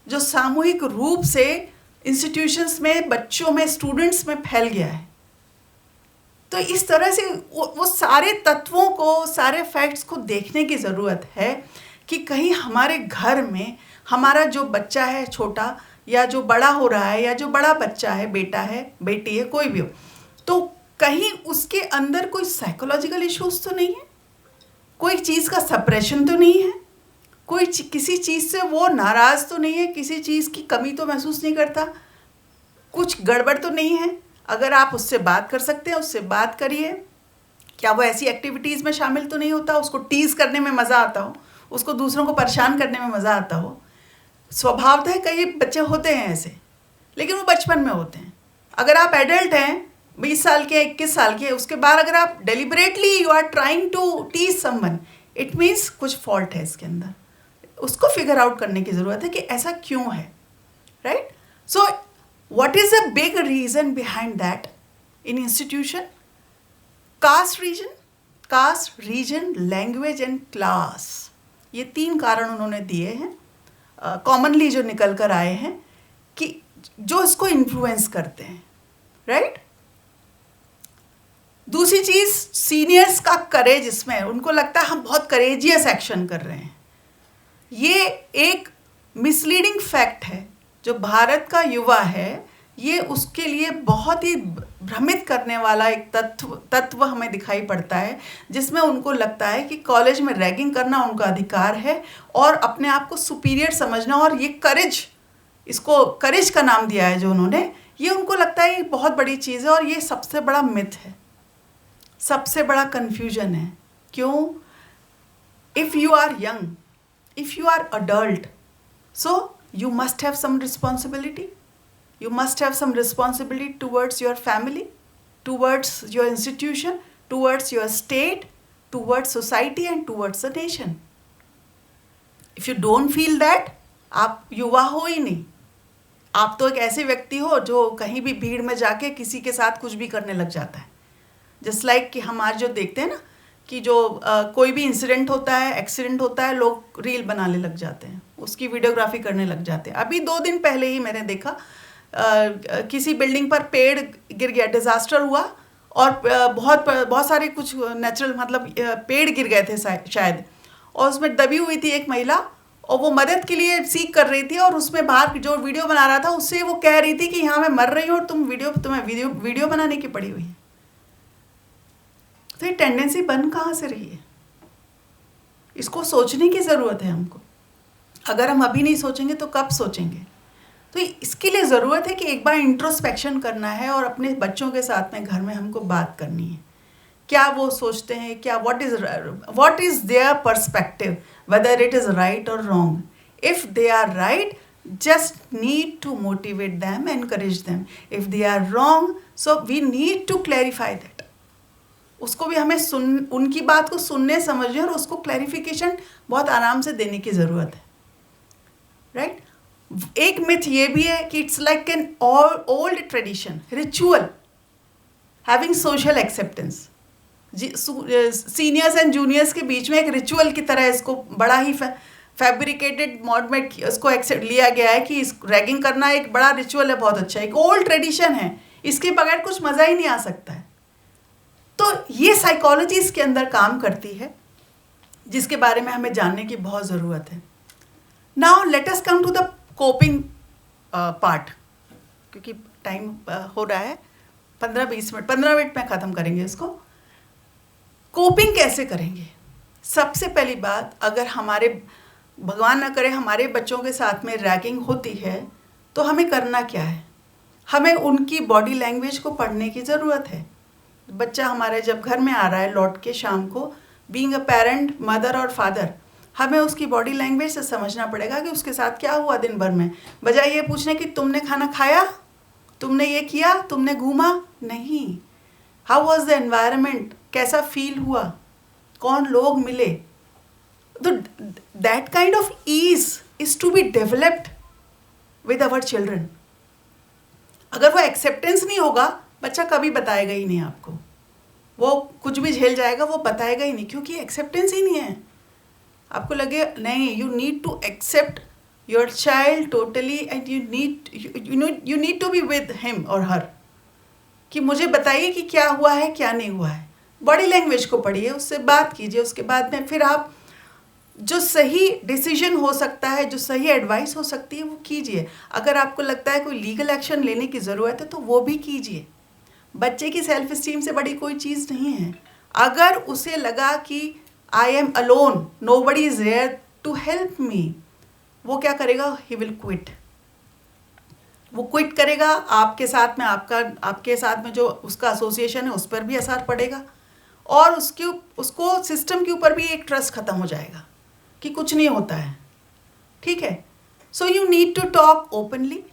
जो सामूहिक रूप से इंस्टीट्यूशंस में, बच्चों में, स्टूडेंट्स में फैल गया है। तो इस तरह से वो सारे तत्वों को, सारे फैक्ट्स को देखने की ज़रूरत है कि कहीं हमारे घर में हमारा जो बच्चा है छोटा, या जो बड़ा हो रहा है, या जो बड़ा बच्चा है, बेटा है, बेटी है, कोई भी हो, तो कहीं उसके अंदर कोई साइकोलॉजिकल इश्यूज तो नहीं है, कोई चीज़ का सप्रेशन तो नहीं है, कोई किसी चीज़ से वो नाराज़ तो नहीं है, किसी चीज़ की कमी तो महसूस नहीं करता, कुछ गड़बड़ तो नहीं है। अगर आप उससे बात कर सकते हैं, उससे बात करिए। क्या वो ऐसी एक्टिविटीज़ में शामिल तो नहीं होता, उसको टीज़ करने में मज़ा आता हो, उसको दूसरों को परेशान करने में मज़ा आता हो। स्वभावतः कई बच्चे होते हैं ऐसे, लेकिन वो बचपन में होते हैं। अगर आप एडल्ट हैं, 20 साल के, 21 साल के, उसके बाद अगर आप deliberately you are trying to teach someone, it means कुछ फॉल्ट है इसके अंदर। उसको फिगर आउट करने की ज़रूरत है कि ऐसा क्यों है, right? So what is a big reason behind that in institution? Caste reason, language and class, ये 3 कारण उन्होंने दिए हैं, कॉमनली जो निकल कर आए हैं कि जो इसको इन्फ्लुएंस करते हैं, राइट? दूसरी चीज़, सीनियर्स का करेज, इसमें उनको लगता है हम बहुत करेजियस एक्शन कर रहे हैं। ये एक मिसलीडिंग फैक्ट है। जो भारत का युवा है, ये उसके लिए बहुत ही भ्रमित करने वाला एक तत्व हमें दिखाई पड़ता है, जिसमें उनको लगता है कि कॉलेज में रैगिंग करना उनका अधिकार है और अपने आप को सुपीरियर समझना, और ये करेज, इसको करेज का नाम दिया है जो उन्होंने, ये उनको लगता है ये बहुत बड़ी चीज़ है, और ये सबसे बड़ा मिथ है, सबसे बड़ा कन्फ्यूजन है। क्यों? If you are young, if you are adult, so you must have some responsibility. You must have some responsibility towards your family, towards your institution, towards your state, towards society and towards the nation. If you don't feel that, आप युवा हो ही नहीं। आप तो एक ऐसे व्यक्ति हो जो कहीं भी भीड़ में जाके किसी के साथ कुछ भी करने लग जाता है। जस्ट लाइक कि हम आज जो देखते हैं ना कि जो कोई भी इंसिडेंट होता है, एक्सीडेंट होता है, लोग रील बनाने लग जाते हैं, उसकी वीडियोग्राफी करने लग जाते हैं। अभी 2 दिन पहले ही मैंने देखा किसी बिल्डिंग पर पेड़ गिर गया, डिजास्टर हुआ, और बहुत सारे कुछ नेचुरल मतलब पेड़ गिर गए थे शायद, और उसमें दबी हुई थी एक महिला, और वो मदद के लिए सीख कर रही थी, और उसमें बाहर जो वीडियो बना रहा था उससे वो कह रही थी कि हाँ मैं मर रही हूँ और तुम्हें वीडियो बनाने की पड़ी हुई है। तो ये टेंडेंसी बन कहाँ से रही है? इसको सोचने की ज़रूरत है हमको। अगर हम अभी नहीं सोचेंगे तो कब सोचेंगे? तो इसके लिए ज़रूरत है कि एक बार इंट्रोस्पेक्शन करना है और अपने बच्चों के साथ में घर में हमको बात करनी है। क्या वो सोचते हैं, क्या what is their perspective, whether it is right or wrong. If they are right, just need to motivate them, encourage them. If they are wrong, so we need to clarify that. उसको भी हमें उनकी बात को सुनने समझने और उसको क्लैरिफिकेशन बहुत आराम से देने की ज़रूरत है, राइट? एक मिथ ये भी है कि it's like an old tradition, ritual having social acceptance. Seniors and juniors के बीच में एक रिचुअल की तरह इसको बड़ा ही फैब्रिकेटेड मोड में इसको एक्सेप्ट लिया गया है कि इस रैगिंग करना एक बड़ा रिचुअल है, बहुत अच्छा, एक ओल्ड ट्रेडिशन है, इसके बगैर कुछ मज़ा ही नहीं आ सकता है। तो ये साइकोलॉजी इसके अंदर काम करती है, जिसके बारे में हमें जानने की बहुत ज़रूरत है। Now let us come to the coping part, क्योंकि टाइम हो रहा है 15 मिनट में ख़त्म करेंगे इसको। कोपिंग कैसे करेंगे? सबसे पहली बात, अगर हमारे भगवान ना करे हमारे बच्चों के साथ में रैगिंग होती है तो हमें करना क्या है? हमें उनकी बॉडी लैंग्वेज को पढ़ने की ज़रूरत है। बच्चा हमारे जब घर में आ रहा है लौट के शाम को, बीइंग अ पेरेंट, मदर और फादर, हमें उसकी बॉडी लैंग्वेज से समझना पड़ेगा कि उसके साथ क्या हुआ दिन भर में। बजाय ये पूछने कि तुमने खाना खाया, तुमने ये किया, तुमने घूमा, नहीं, हाउ वॉज द एनवायरनमेंट, कैसा फील हुआ, कौन लोग मिले। तो that kind of ease is to be developed with our children. अगर वो एक्सेप्टेंस नहीं होगा, बच्चा कभी बताएगा ही नहीं आपको, वो कुछ भी झेल जाएगा, वो बताएगा ही नहीं, क्योंकि एक्सेप्टेंस ही नहीं है। आपको लगे नहीं, you need to accept your child totally and you need to be with him और हर, कि मुझे बताइए कि क्या हुआ है, क्या नहीं हुआ है। बॉडी लैंग्वेज को पढ़िए, उससे बात कीजिए, उसके बाद में फिर आप जो सही डिसीजन हो सकता है, जो सही एडवाइस हो सकती है, वो कीजिए। अगर आपको लगता है कोई लीगल एक्शन लेने की ज़रूरत है तो वो भी कीजिए। बच्चे की सेल्फ इस्टीम से बड़ी कोई चीज़ नहीं है। अगर उसे लगा कि I am alone, nobody is there to help me, वो क्या करेगा? He will quit. वो क्विट करेगा, आपके साथ में जो उसका एसोसिएशन है उस पर भी असर पड़ेगा, और उसको सिस्टम के ऊपर भी एक ट्रस्ट खत्म हो जाएगा कि कुछ नहीं होता है, ठीक है? So you need to talk openly.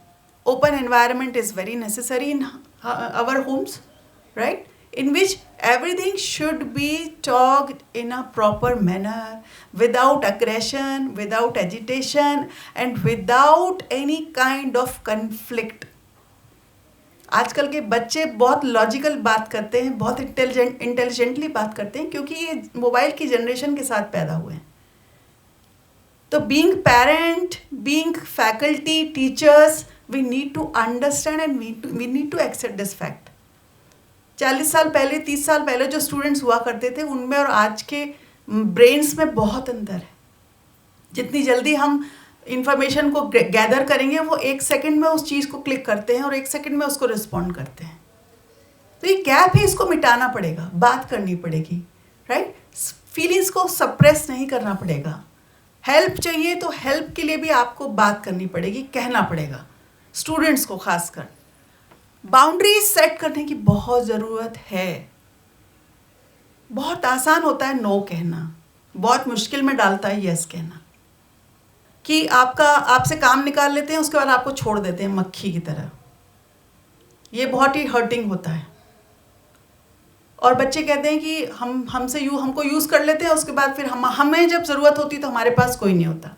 Open environment is very necessary in our homes, right, in which everything should be talked in a proper manner, without aggression, without agitation, and without any kind of conflict. आजकल के बच्चे बहुत logical बात करते हैं, बहुत intelligently बात करते हैं, क्योंकि ये मोबाइल की जनरेशन के साथ पैदा हुए हैं। तो being parent, being faculty, teachers, we need to understand and we need to accept this fact. 40 साल पहले, 30 साल पहले जो स्टूडेंट्स हुआ करते थे, उनमें और आज के ब्रेन्स में बहुत अंतर है। जितनी जल्दी हम इंफॉर्मेशन को गैदर करेंगे, वो 1 सेकंड में उस चीज़ को क्लिक करते हैं और 1 सेकंड में उसको रिस्पॉन्ड करते हैं। तो ये गैप है, इसको मिटाना पड़ेगा, बात करनी पड़ेगी, राइट? फीलिंग्स को सप्रेस नहीं करना पड़ेगा। हेल्प चाहिए तो हेल्प के लिए भी आपको बात करनी पड़ेगी, कहना पड़ेगा, स्टूडेंट्स को खासकर। बाउंड्रीज सेट करने की बहुत ज़रूरत है। बहुत आसान होता है नो कहना, बहुत मुश्किल में डालता है यस कहना। कि आपसे काम निकाल लेते हैं, उसके बाद आपको छोड़ देते हैं मक्खी की तरह। ये बहुत ही हर्टिंग होता है। और बच्चे कहते हैं कि हमको यूज़ कर लेते हैं, उसके बाद फिर हमें जब ज़रूरत होती है तो हमारे पास कोई नहीं होता।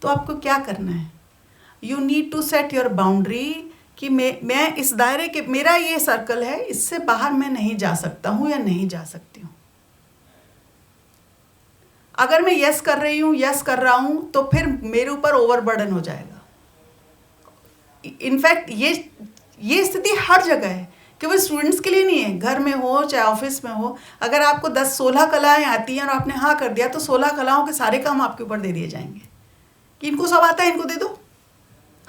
तो आपको क्या करना है? You need to set your boundary कि मैं इस दायरे के, मेरा ये सर्कल है, इससे बाहर मैं नहीं जा सकता हूँ या नहीं जा सकती हूँ। अगर मैं यस कर रही हूँ, यस कर रहा हूँ, तो फिर मेरे ऊपर ओवरबर्डन हो जाएगा। इनफैक्ट ये स्थिति हर जगह है, केवल स्टूडेंट्स के लिए नहीं है, घर में हो चाहे ऑफिस में हो। अगर आपको 10-16 कलाएं आती हैं और आपने हाँ कर दिया, तो 16 कलाओं के सारे काम आपके ऊपर दे दिए जाएंगे कि इनको सब आता है, इनको दे दो।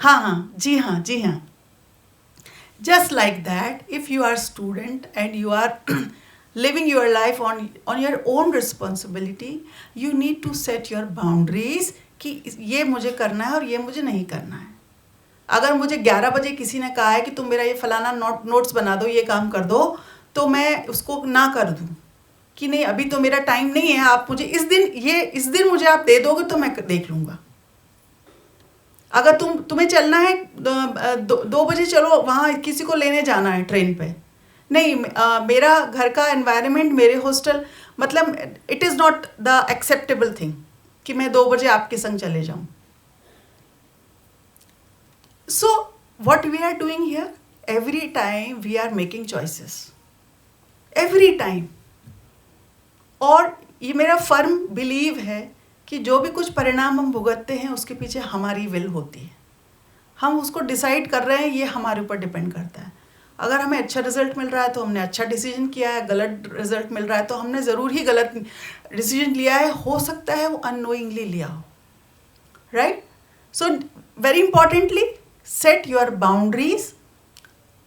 हाँ हाँ, जी हाँ, जी हाँ। Just like that, if you are student and you are living your life on your own responsibility, you need to set your boundaries कि ये मुझे करना है और ये मुझे नहीं करना है। अगर मुझे 11 बजे किसी ने कहा है कि तुम मेरा ये फलाना नोट्स बना दो, ये काम कर दो, तो मैं उसको ना कर दूँ कि नहीं अभी तो मेरा टाइम नहीं है, आप मुझे इस दिन मुझे आप दे दोगे तो मैं देख लूँगा। अगर तुम्हें चलना है 2 बजे, चलो वहाँ किसी को लेने जाना है ट्रेन पे, नहीं मेरा घर का एनवायरनमेंट, मेरे हॉस्टल, मतलब it is not the acceptable thing कि मैं 2 बजे आपके संग चले जाऊँ। So what we are doing here, every time we are making choices, every time. और ये मेरा फर्म बिलीव है कि जो भी कुछ परिणाम हम भुगतते हैं उसके पीछे हमारी विल होती है। हम उसको डिसाइड कर रहे हैं, ये हमारे ऊपर डिपेंड करता है। अगर हमें अच्छा रिजल्ट मिल रहा है तो हमने अच्छा डिसीजन किया है, गलत रिजल्ट मिल रहा है तो हमने ज़रूर ही गलत डिसीजन लिया है, हो सकता है वो अननोइंगली लिया हो, right. So very importantly set your boundaries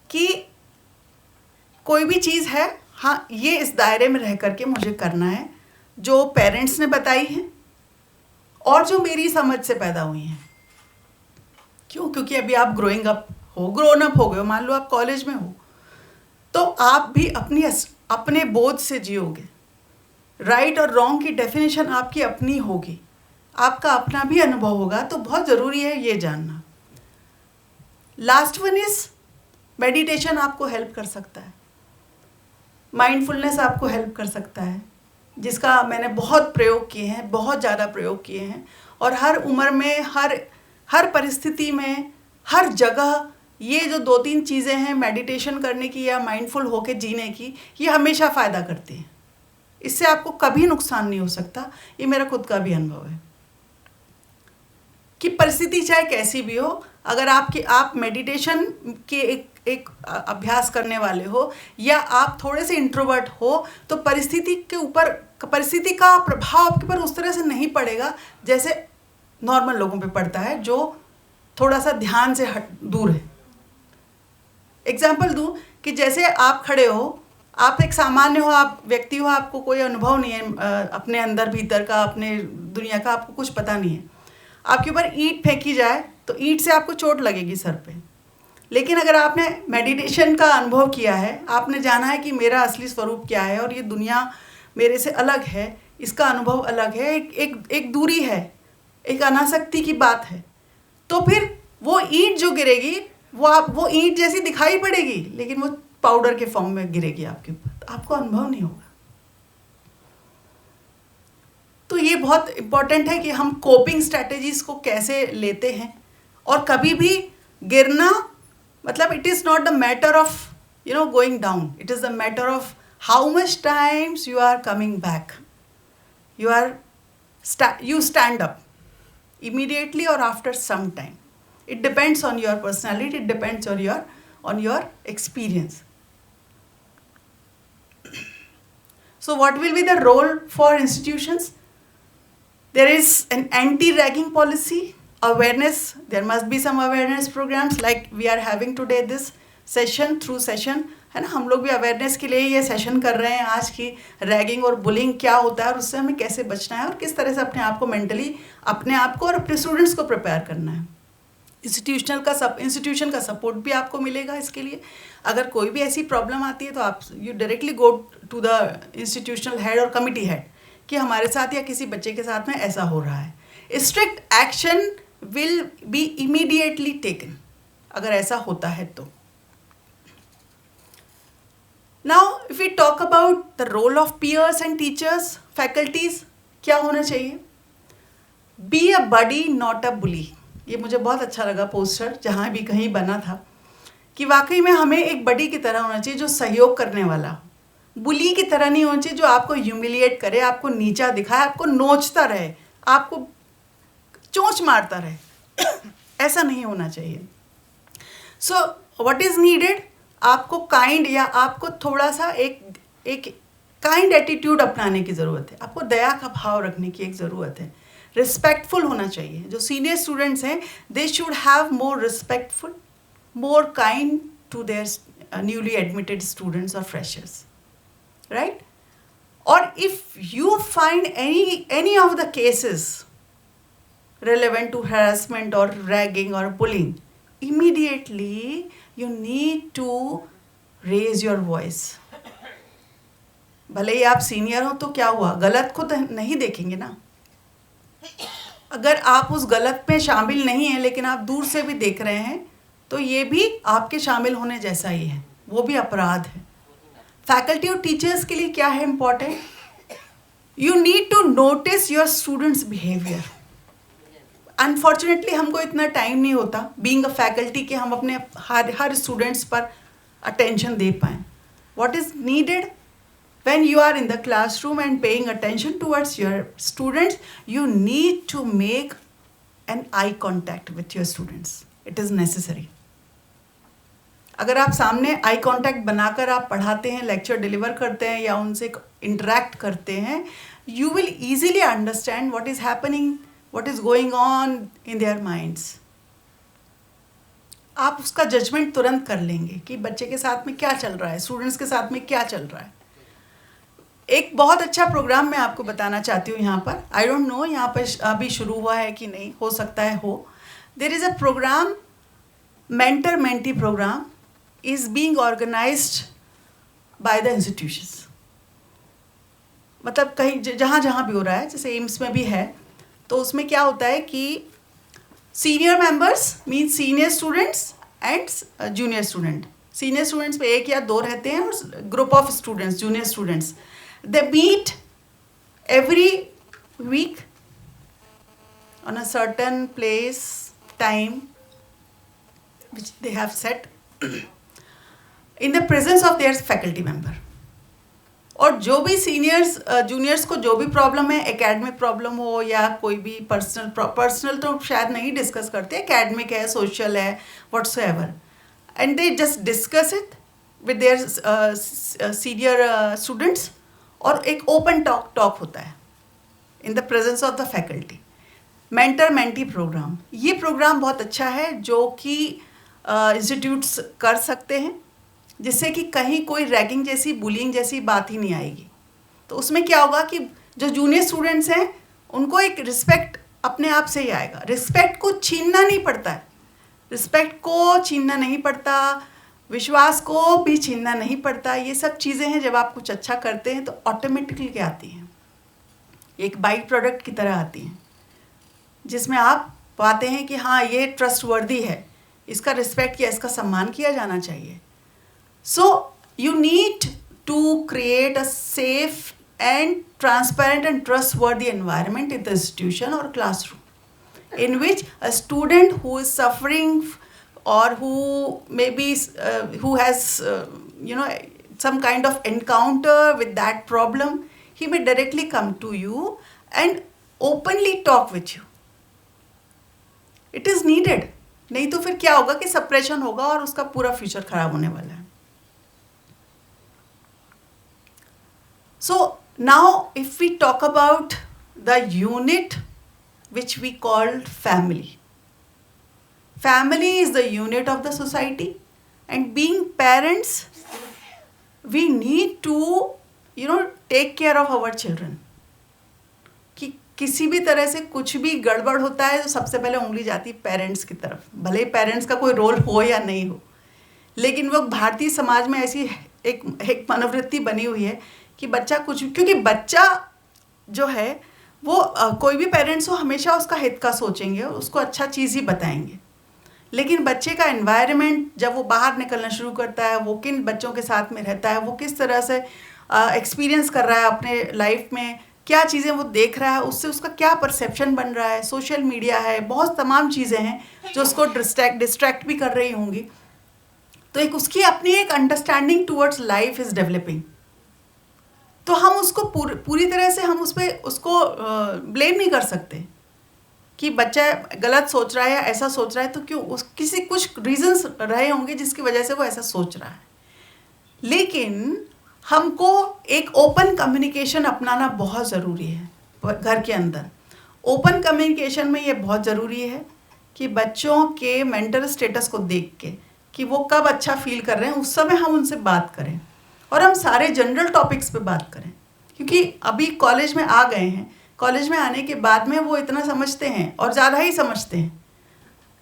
कि कोई भी चीज़ है, हाँ ये इस दायरे में रह करके मुझे करना है, जो पेरेंट्स ने बताई है और जो मेरी समझ से पैदा हुई हैं। क्यों? क्योंकि अभी आप ग्रोन अप हो गए हो, मान लो आप कॉलेज में हो, तो आप भी अपने बोध से जियोगे। राइट और रॉन्ग की डेफिनेशन आपकी अपनी होगी, आपका अपना भी अनुभव होगा, तो बहुत ज़रूरी है ये जानना। लास्ट वन इज मेडिटेशन आपको हेल्प कर सकता है, माइंडफुलनेस आपको हेल्प कर सकता है, जिसका मैंने बहुत प्रयोग किए हैं, बहुत ज़्यादा प्रयोग किए हैं, और हर उम्र में, हर परिस्थिति में, हर जगह ये जो 2-3 चीज़ें हैं मेडिटेशन करने की या माइंडफुल होके जीने की, ये हमेशा फ़ायदा करती हैं। इससे आपको कभी नुकसान नहीं हो सकता, ये मेरा खुद का भी अनुभव है कि परिस्थिति चाहे कैसी भी हो, अगर आप मेडिटेशन के एक अभ्यास करने वाले हो या आप थोड़े से इंट्रोवर्ट हो, तो परिस्थिति का प्रभाव आपके ऊपर उस तरह से नहीं पड़ेगा जैसे नॉर्मल लोगों पे पड़ता है जो थोड़ा सा ध्यान से दूर है। एग्जाम्पल दूं कि जैसे आप खड़े हो, आप एक सामान्य हो, आप व्यक्ति हो, आपको कोई अनुभव नहीं है अपने अंदर भीतर का, अपने दुनिया का आपको कुछ पता नहीं है। आपके ऊपर ईंट फेंकी जाए तो ईंट से आपको चोट लगेगी सर पे, लेकिन अगर आपने मेडिटेशन का अनुभव किया है, आपने जाना है कि मेरा असली स्वरूप क्या है और ये दुनिया मेरे से अलग है, इसका अनुभव अलग है, एक दूरी है, एक अनासक्ति की बात है, तो फिर वो ईंट जो गिरेगी वो ईंट जैसी दिखाई पड़ेगी, लेकिन वो पाउडर के फॉर्म में गिरेगी आपके ऊपर, तो आपको अनुभव नहीं होगा। तो ये बहुत इम्पॉर्टेंट है कि हम कोपिंग स्ट्रैटेजीज को कैसे लेते हैं। और कभी भी गिरना मतलब it is not the matter of going down, it is the matter of how much times you are coming back, you stand up immediately or after some time. It depends on your personality, it depends on your experience. So what will be the role for institutions? There is an anti-ragging policy, awareness, there must be some awareness programs like we are having today this session, है ना, हम लोग भी awareness के लिए ये session कर रहे हैं आज की, रैगिंग और बुलिंग क्या होता है और उससे हमें कैसे बचना है और किस तरह से अपने आप को मेंटली, अपने आप को और अपने स्टूडेंट्स को प्रिपेयर करना है। इंस्टीट्यूशन का सपोर्ट भी आपको मिलेगा इसके लिए। अगर कोई भी ऐसी प्रॉब्लम आती है तो आप you directly go to the institutional head और कमिटी हेड कि हमारे साथ या किसी बच्चे के साथ में ऐसा हो रहा है। Strict action will be immediately taken अगर ऐसा होता है तो। Now, if we talk about the role of peers and teachers, faculties, क्या होना चाहिए? Be a buddy not a bully. ये मुझे बहुत अच्छा लगा पोस्टर जहाँ भी कहीं बना था, कि वाकई में हमें एक बडी की तरह होना चाहिए जो सहयोग करने वाला हो। बुली की तरह नहीं होना चाहिए जो आपको ह्यूमिलिएट करे, आपको नीचा दिखाए, आपको नोचता रहे, आपको चोंच मारता रहे। ऐसा नहीं होना चाहिए। सो व्हाट इज़ नीडेड, आपको काइंड या आपको थोड़ा सा एक काइंड एटीट्यूड अपनाने की ज़रूरत है। आपको दया का भाव रखने की एक ज़रूरत है। रिस्पेक्टफुल होना चाहिए। जो सीनियर स्टूडेंट्स हैं, they should have more respectful, more kind to their newly admitted students और फ्रेशर्स, राइट? और if you find any of the cases relevant to harassment or ragging or bullying, immediately you need to raise your voice. भले ही आप senior हो तो क्या हुआ, गलत को तो नहीं देखेंगे ना। अगर आप उस गलत में शामिल नहीं हैं लेकिन आप दूर से भी देख रहे हैं तो ये भी आपके शामिल होने जैसा ही है, वो भी अपराध है। फैकल्टी और टीचर्स के लिए क्या है important, you need to notice your students behaviour. Unfortunately हमको इतना टाइम नहीं होता बीइंग अ फैकल्टी कि हम अपने हर स्टूडेंट्स पर अटेंशन दे पाएँ। What is needed, when you are in the classroom and paying attention towards your students, you need to make an eye contact with your students. It is necessary. अगर आप सामने eye contact बनाकर आप पढ़ाते हैं, lecture deliver करते हैं या उनसे इंटरेक्ट करते हैं, you will easily understand what is happening, what is going on in their minds. आप उसका जजमेंट तुरंत कर लेंगे कि बच्चे के साथ में क्या चल रहा है, स्टूडेंट्स के साथ में क्या चल रहा है। एक बहुत अच्छा प्रोग्राम मैं आपको बताना चाहती हूँ यहाँ पर। आई डोंट नो यहाँ पर अभी शुरू हुआ है कि नहीं, हो सकता है हो। There is a programme, mentor mentee programme is being organised by the institutions. मतलब कहीं जहाँ जहाँ भी हो रहा है, जैसे एम्स में भी है, तो उसमें क्या होता है कि senior members mean senior students and junior student. Senior students में 1 या 2 रहते हैं और group of students, junior students, they meet every week on a certain place, time which they have set in the presence of their faculty member. और जो भी seniors juniors को जो भी प्रॉब्लम है, एकेडमिक प्रॉब्लम हो या कोई भी पर्सनल तो शायद नहीं डिस्कस करते, एकेडमिक है, सोशल है, whatsoever, and they just discuss it with their senior students. और एक ओपन टॉक होता है in the presence of the faculty. Mentor mentee programme, ये प्रोग्राम बहुत अच्छा है जो कि इंस्टीट्यूट्स कर सकते हैं, जिससे कि कहीं कोई रैगिंग जैसी, बुलिंग जैसी बात ही नहीं आएगी। तो उसमें क्या होगा कि जो जूनियर स्टूडेंट्स हैं उनको एक रिस्पेक्ट अपने आप से ही आएगा। रिस्पेक्ट को छीनना नहीं पड़ता है, रिस्पेक्ट को छीनना नहीं पड़ता, विश्वास को भी छीनना नहीं पड़ता। ये सब चीज़ें हैं जब आप कुछ अच्छा करते हैं तो ऑटोमेटिकली क्या आती हैं, एक बाई प्रोडक्ट की तरह आती हैं, जिसमें आप पाते हैं कि हाँ ये ट्रस्टवर्दी है, इसका रिस्पेक्ट किया, इसका सम्मान किया जाना चाहिए। So you need to create a safe and transparent and trustworthy environment in the institution और classroom in which a student who is suffering or who maybe who has some kind of encounter with that problem, he may directly come to you and openly talk with you. It is needed. नहीं तो फिर क्या होगा कि suppression होगा और उसका पूरा फ्यूचर खराब होने वाला है। So now if we talk about the unit which we called family. Family is the unit of the society, and being parents, we need to take care of our children. कि किसी भी तरह से कुछ भी गड़बड़ होता है तो सबसे पहले उंगली जाती है पेरेंट्स की तरफ, भले ही पेरेंट्स का कोई रोल हो या नहीं हो। लेकिन वो भारतीय समाज में ऐसी एक मनोवृत्ति बनी हुई है कि बच्चा कुछ, क्योंकि बच्चा जो है वो कोई भी पेरेंट्स हो हमेशा उसका हित का सोचेंगे और उसको अच्छा चीज़ ही बताएंगे। लेकिन बच्चे का एनवायरनमेंट जब वो बाहर निकलना शुरू करता है, वो किन बच्चों के साथ में रहता है, वो किस तरह से एक्सपीरियंस कर रहा है अपने लाइफ में, क्या चीज़ें वो देख रहा है, उससे उसका क्या परसेप्शन बन रहा है, सोशल मीडिया है, बहुत तमाम चीज़ें हैं जो उसको डिस्ट्रैक्ट भी कर रही होंगी। तो एक उसकी अपनी एक understanding towards life is developing. तो हम उसको पूरी तरह से हम उसको ब्लेम नहीं कर सकते कि बच्चा गलत सोच रहा है या ऐसा सोच रहा है, तो क्यों कुछ रीजंस रहे होंगे जिसकी वजह से वो ऐसा सोच रहा है। लेकिन हमको एक ओपन कम्युनिकेशन अपनाना बहुत ज़रूरी है घर के अंदर। ओपन कम्युनिकेशन में ये बहुत ज़रूरी है कि बच्चों के मेंटल स्टेटस को देख के कि वो कब अच्छा फील कर रहे हैं, उस समय हम उनसे बात करें और हम सारे जनरल टॉपिक्स पे बात करें। क्योंकि अभी कॉलेज में आ गए हैं, कॉलेज में आने के बाद में वो इतना समझते हैं और ज़्यादा ही समझते हैं।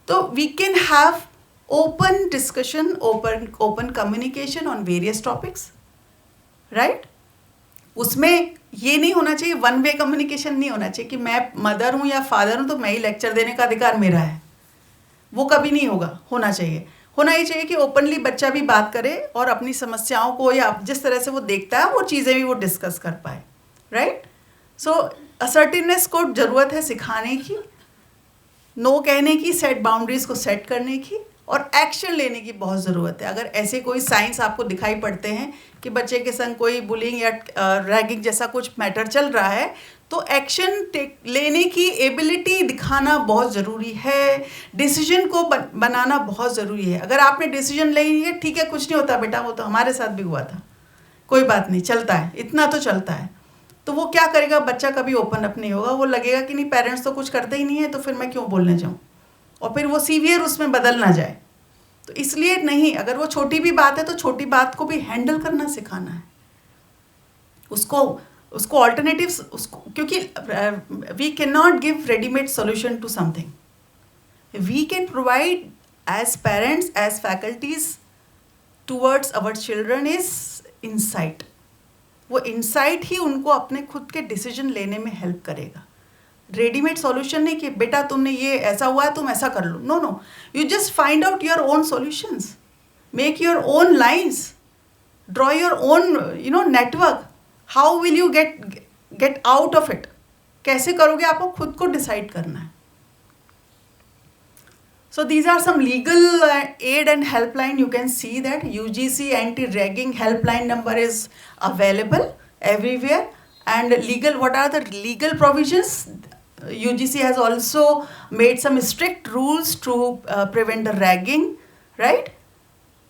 तो we can have open discussion, open communication on various topics, right. उसमें ये नहीं होना चाहिए, वन वे कम्युनिकेशन नहीं होना चाहिए कि मैं मदर हूँ या फादर हूँ तो मैं ही लेक्चर देने का अधिकार मेरा है। वो कभी नहीं होना ही चाहिए कि ओपनली बच्चा भी बात करे और अपनी समस्याओं को या जिस तरह से वो देखता है वो चीज़ें भी वो डिस्कस कर पाए, राइट। सो असर्टिवनेस को ज़रूरत है सिखाने की, नो कहने की, सेट बाउंड्रीज को सेट करने की और एक्शन लेने की बहुत ज़रूरत है। अगर ऐसे कोई साइंस आपको दिखाई पड़ते हैं कि बच्चे के संग कोई बुलिंग या रैगिंग जैसा कुछ मैटर चल रहा है, तो एक्शन लेने की एबिलिटी दिखाना बहुत ज़रूरी है। डिसीजन को बनाना बहुत ज़रूरी है। अगर आपने डिसीजन ले लिया, ठीक है कुछ नहीं होता बेटा, वो तो हमारे साथ भी हुआ था, कोई बात नहीं, चलता है, इतना तो चलता है, तो वो क्या करेगा, बच्चा कभी ओपन अप नहीं होगा। वो लगेगा कि नहीं पेरेंट्स तो कुछ करते ही नहीं है, तो फिर मैं क्यों बोलने जाऊँ, और फिर वो सीवियर उसमें बदल ना जाए। तो इसलिए नहीं, अगर वो छोटी भी बात है तो छोटी बात को भी हैंडल करना सिखाना है, उसको ऑल्टरनेटिव्स, क्योंकि we can not give readymade solution to something. We can provide as parents, as faculties towards our children is insight. वो इंसाइट ही उनको अपने खुद के डिसीजन लेने में हेल्प करेगा। रेडीमेड सॉल्यूशन नहीं कि बेटा तुमने ये ऐसा हुआ है तुम ऐसा कर लो, no, you just find out your own solutions, make your own lines, draw your own network. How will you get out of it, कैसे करोगे आपको खुद को डिसाइड करना है। So these are some legal aid and helpline. You can see that UGC anti-ragging helpline number is available everywhere. And what are the legal provisions? UGC has also made some strict rules to prevent the ragging, right?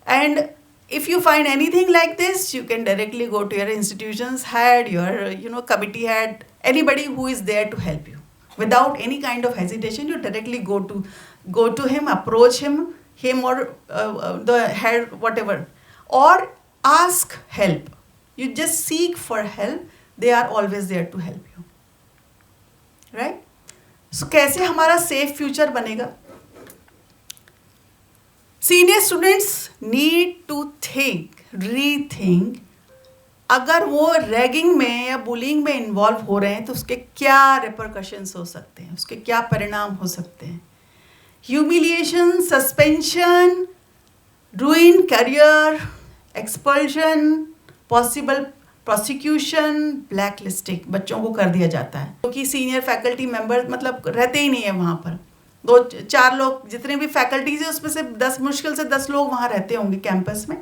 And if you find anything like this, you can directly go to your institution's head, your committee head, anybody who is there to help you. Without any kind of hesitation, you directly go to him, approach him or the head, whatever, or ask help. You just seek for help. They are always there to help you, right? So कैसे हमारा safe future बनेगा? Senior students need to rethink अगर वो ragging में या bullying में involve हो रहे हैं तो उसके क्या रिपरकशंस हो सकते हैं, उसके क्या परिणाम हो सकते हैं। Humiliation, suspension, रूइन career, expulsion, possible prosecution, black listing बच्चों को कर दिया जाता है, क्योंकि सीनियर फैकल्टी मेंबर मतलब रहते ही नहीं है वहाँ पर। 2-4 लोग, जितने भी फैकल्टीज है उसमें से 10 मुश्किल से 10 लोग वहाँ रहते होंगे कैंपस में,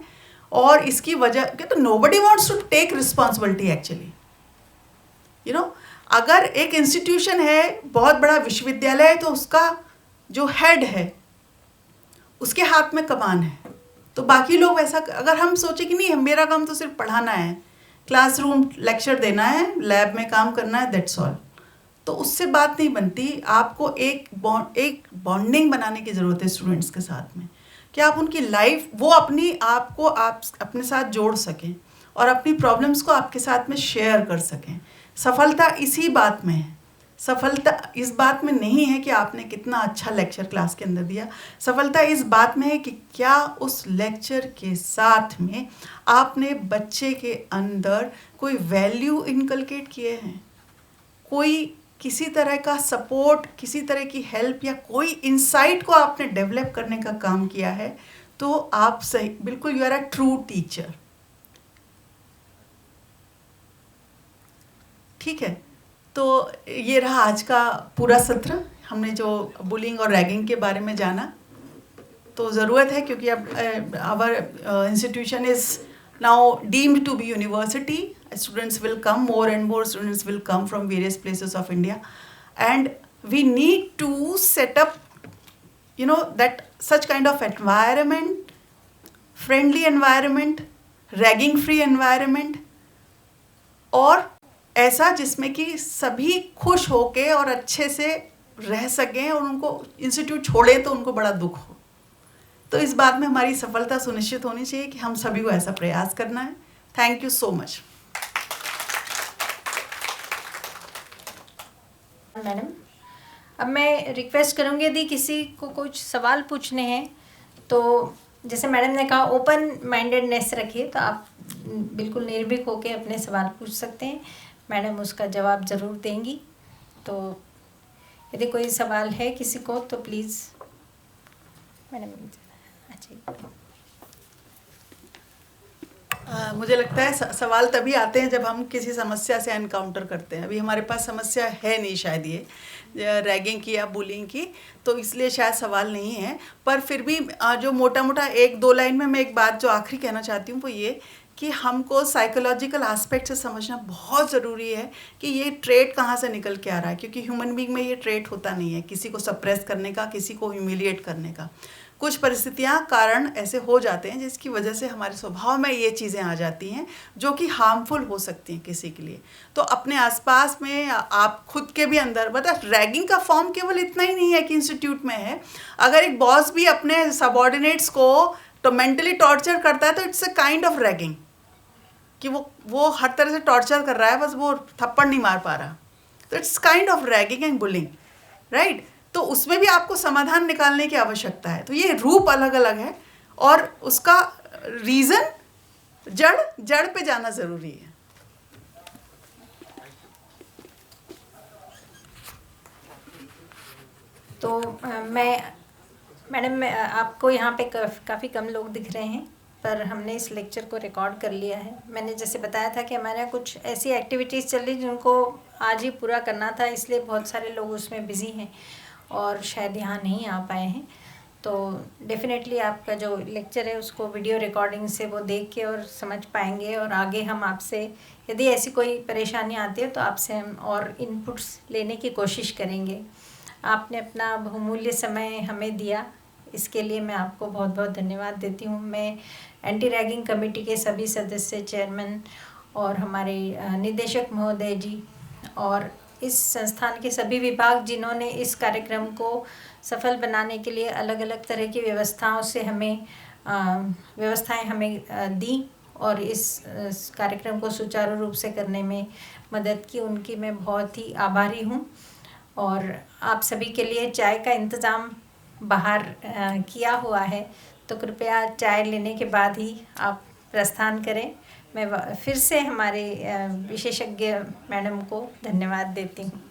और इसकी वजह कि तो nobody wants to take responsibility actually. अगर एक इंस्टीट्यूशन है, बहुत बड़ा विश्वविद्यालय है, तो उसका जो हेड है उसके हाथ में कमान है, तो बाकी लोग वैसा, अगर हम सोचे कि नहीं मेरा काम तो सिर्फ पढ़ाना है, क्लासरूम लेक्चर देना है, लैब में काम करना है, दैट्स ऑल, तो उससे बात नहीं बनती। आपको एक बॉन्डिंग बनाने की ज़रूरत है स्टूडेंट्स के साथ में, कि आप उनकी लाइफ, वो आप अपने साथ जोड़ सकें और अपनी प्रॉब्लम्स को आपके साथ में शेयर कर सकें। सफलता इसी बात में है। सफलता इस बात में नहीं है कि आपने कितना अच्छा लेक्चर क्लास के अंदर दिया। सफलता इस बात में है कि क्या उस लेक्चर के साथ में आपने बच्चे के अंदर कोई वैल्यू इनकलकेट किए हैं, कोई किसी तरह का सपोर्ट, किसी तरह की हेल्प या कोई इंसाइट को आपने डेवलप करने का काम किया है, तो आप सही, बिल्कुल you are a true teacher. ठीक है, तो ये रहा आज का पूरा सत्र। हमने जो बुलिंग और रैगिंग के बारे में जाना, तो ज़रूरत है क्योंकि अब our institution is now deemed to be university. Students will come, more and more students will come from various places of India, and we need to set up, that such kind of environment, friendly environment, ragging free environment, और ऐसा जिसमें कि सभी खुश होके और अच्छे से रह सकें और उनको इंस्टीट्यूट छोड़े तो उनको बड़ा दुख हो। तो इस बात में हमारी सफलता सुनिश्चित होनी चाहिए कि हम सभी को ऐसा प्रयास करना है। Thank you so much. Madam, अब मैं रिक्वेस्ट करूँगी यदि किसी को कुछ सवाल पूछने हैं तो जैसे मैडम ने कहा ओपन माइंडेडनेस रखिए, तो आप बिल्कुल निर्भीक होकर अपने सवाल पूछ सकते हैं, मैडम उसका जवाब ज़रूर देंगी। तो यदि कोई सवाल है किसी को तो प्लीज़ मैडम। मुझे लगता है सवाल तभी आते हैं जब हम किसी समस्या से एनकाउंटर करते हैं। अभी हमारे पास समस्या है नहीं शायद ये रैगिंग की या बुलिंग की, तो इसलिए शायद सवाल नहीं है। पर फिर भी जो मोटा मोटा 1-2 लाइन में मैं एक बात जो आखिरी कहना चाहती हूँ वो ये कि हमको साइकोलॉजिकल एस्पेक्ट से समझना बहुत ज़रूरी है कि ये ट्रेट कहाँ से निकल के आ रहा है, क्योंकि ह्यूमन बीइंग में ये ट्रेट होता नहीं है किसी को सप्रेस करने का, किसी को ह्यूमिलिएट करने का। कुछ परिस्थितियाँ कारण ऐसे हो जाते हैं जिसकी वजह से हमारे स्वभाव में ये चीज़ें आ जाती हैं जो कि हार्मफुल हो सकती हैं किसी के लिए। तो अपने आसपास में आप खुद के भी अंदर, मतलब रैगिंग का फॉर्म केवल इतना ही नहीं है कि इंस्टीट्यूट में है। अगर एक बॉस भी अपने सबऑर्डिनेट्स को तो मेंटली टॉर्चर करता है तो it's a kind of ragging, कि वो हर तरह से टॉर्चर कर रहा है, बस वो थप्पड़ नहीं मार पा रहा। तो it's kind of ragging and bullying, right. तो उसमें भी आपको समाधान निकालने की आवश्यकता है। तो ये रूप अलग अलग है और उसका रीज़न जड़ पे जाना ज़रूरी है। तो मैडम आपको यहाँ पे काफ़ी कम लोग दिख रहे हैं, पर हमने इस लेक्चर को रिकॉर्ड कर लिया है। मैंने जैसे बताया था कि हमारे यहाँ कुछ ऐसी एक्टिविटीज़ चल रही जिनको आज ही पूरा करना था, इसलिए बहुत सारे लोग उसमें बिज़ी हैं और शायद यहाँ नहीं आ पाए हैं। तो डेफिनेटली आपका जो लेक्चर है उसको वीडियो रिकॉर्डिंग से वो देख के और समझ पाएंगे, और आगे हम आपसे यदि ऐसी कोई परेशानी आती है तो आपसे हम और इनपुट्स लेने की कोशिश करेंगे। आपने अपना बहुमूल्य समय हमें दिया, इसके लिए मैं आपको बहुत बहुत धन्यवाद देती हूँ। मैं एंटी रैगिंग कमेटी के सभी सदस्य, चेयरमैन और हमारे निदेशक महोदय जी और इस संस्थान के सभी विभाग जिन्होंने इस कार्यक्रम को सफल बनाने के लिए अलग अलग तरह की व्यवस्थाएं हमें दी और इस कार्यक्रम को सुचारू रूप से करने में मदद की, उनकी मैं बहुत ही आभारी हूँ। और आप सभी के लिए चाय का इंतज़ाम बाहर किया हुआ है, तो कृपया चाय लेने के बाद ही आप प्रस्थान करें। मैं फिर से हमारे विशेषज्ञ मैडम को धन्यवाद देती हूँ।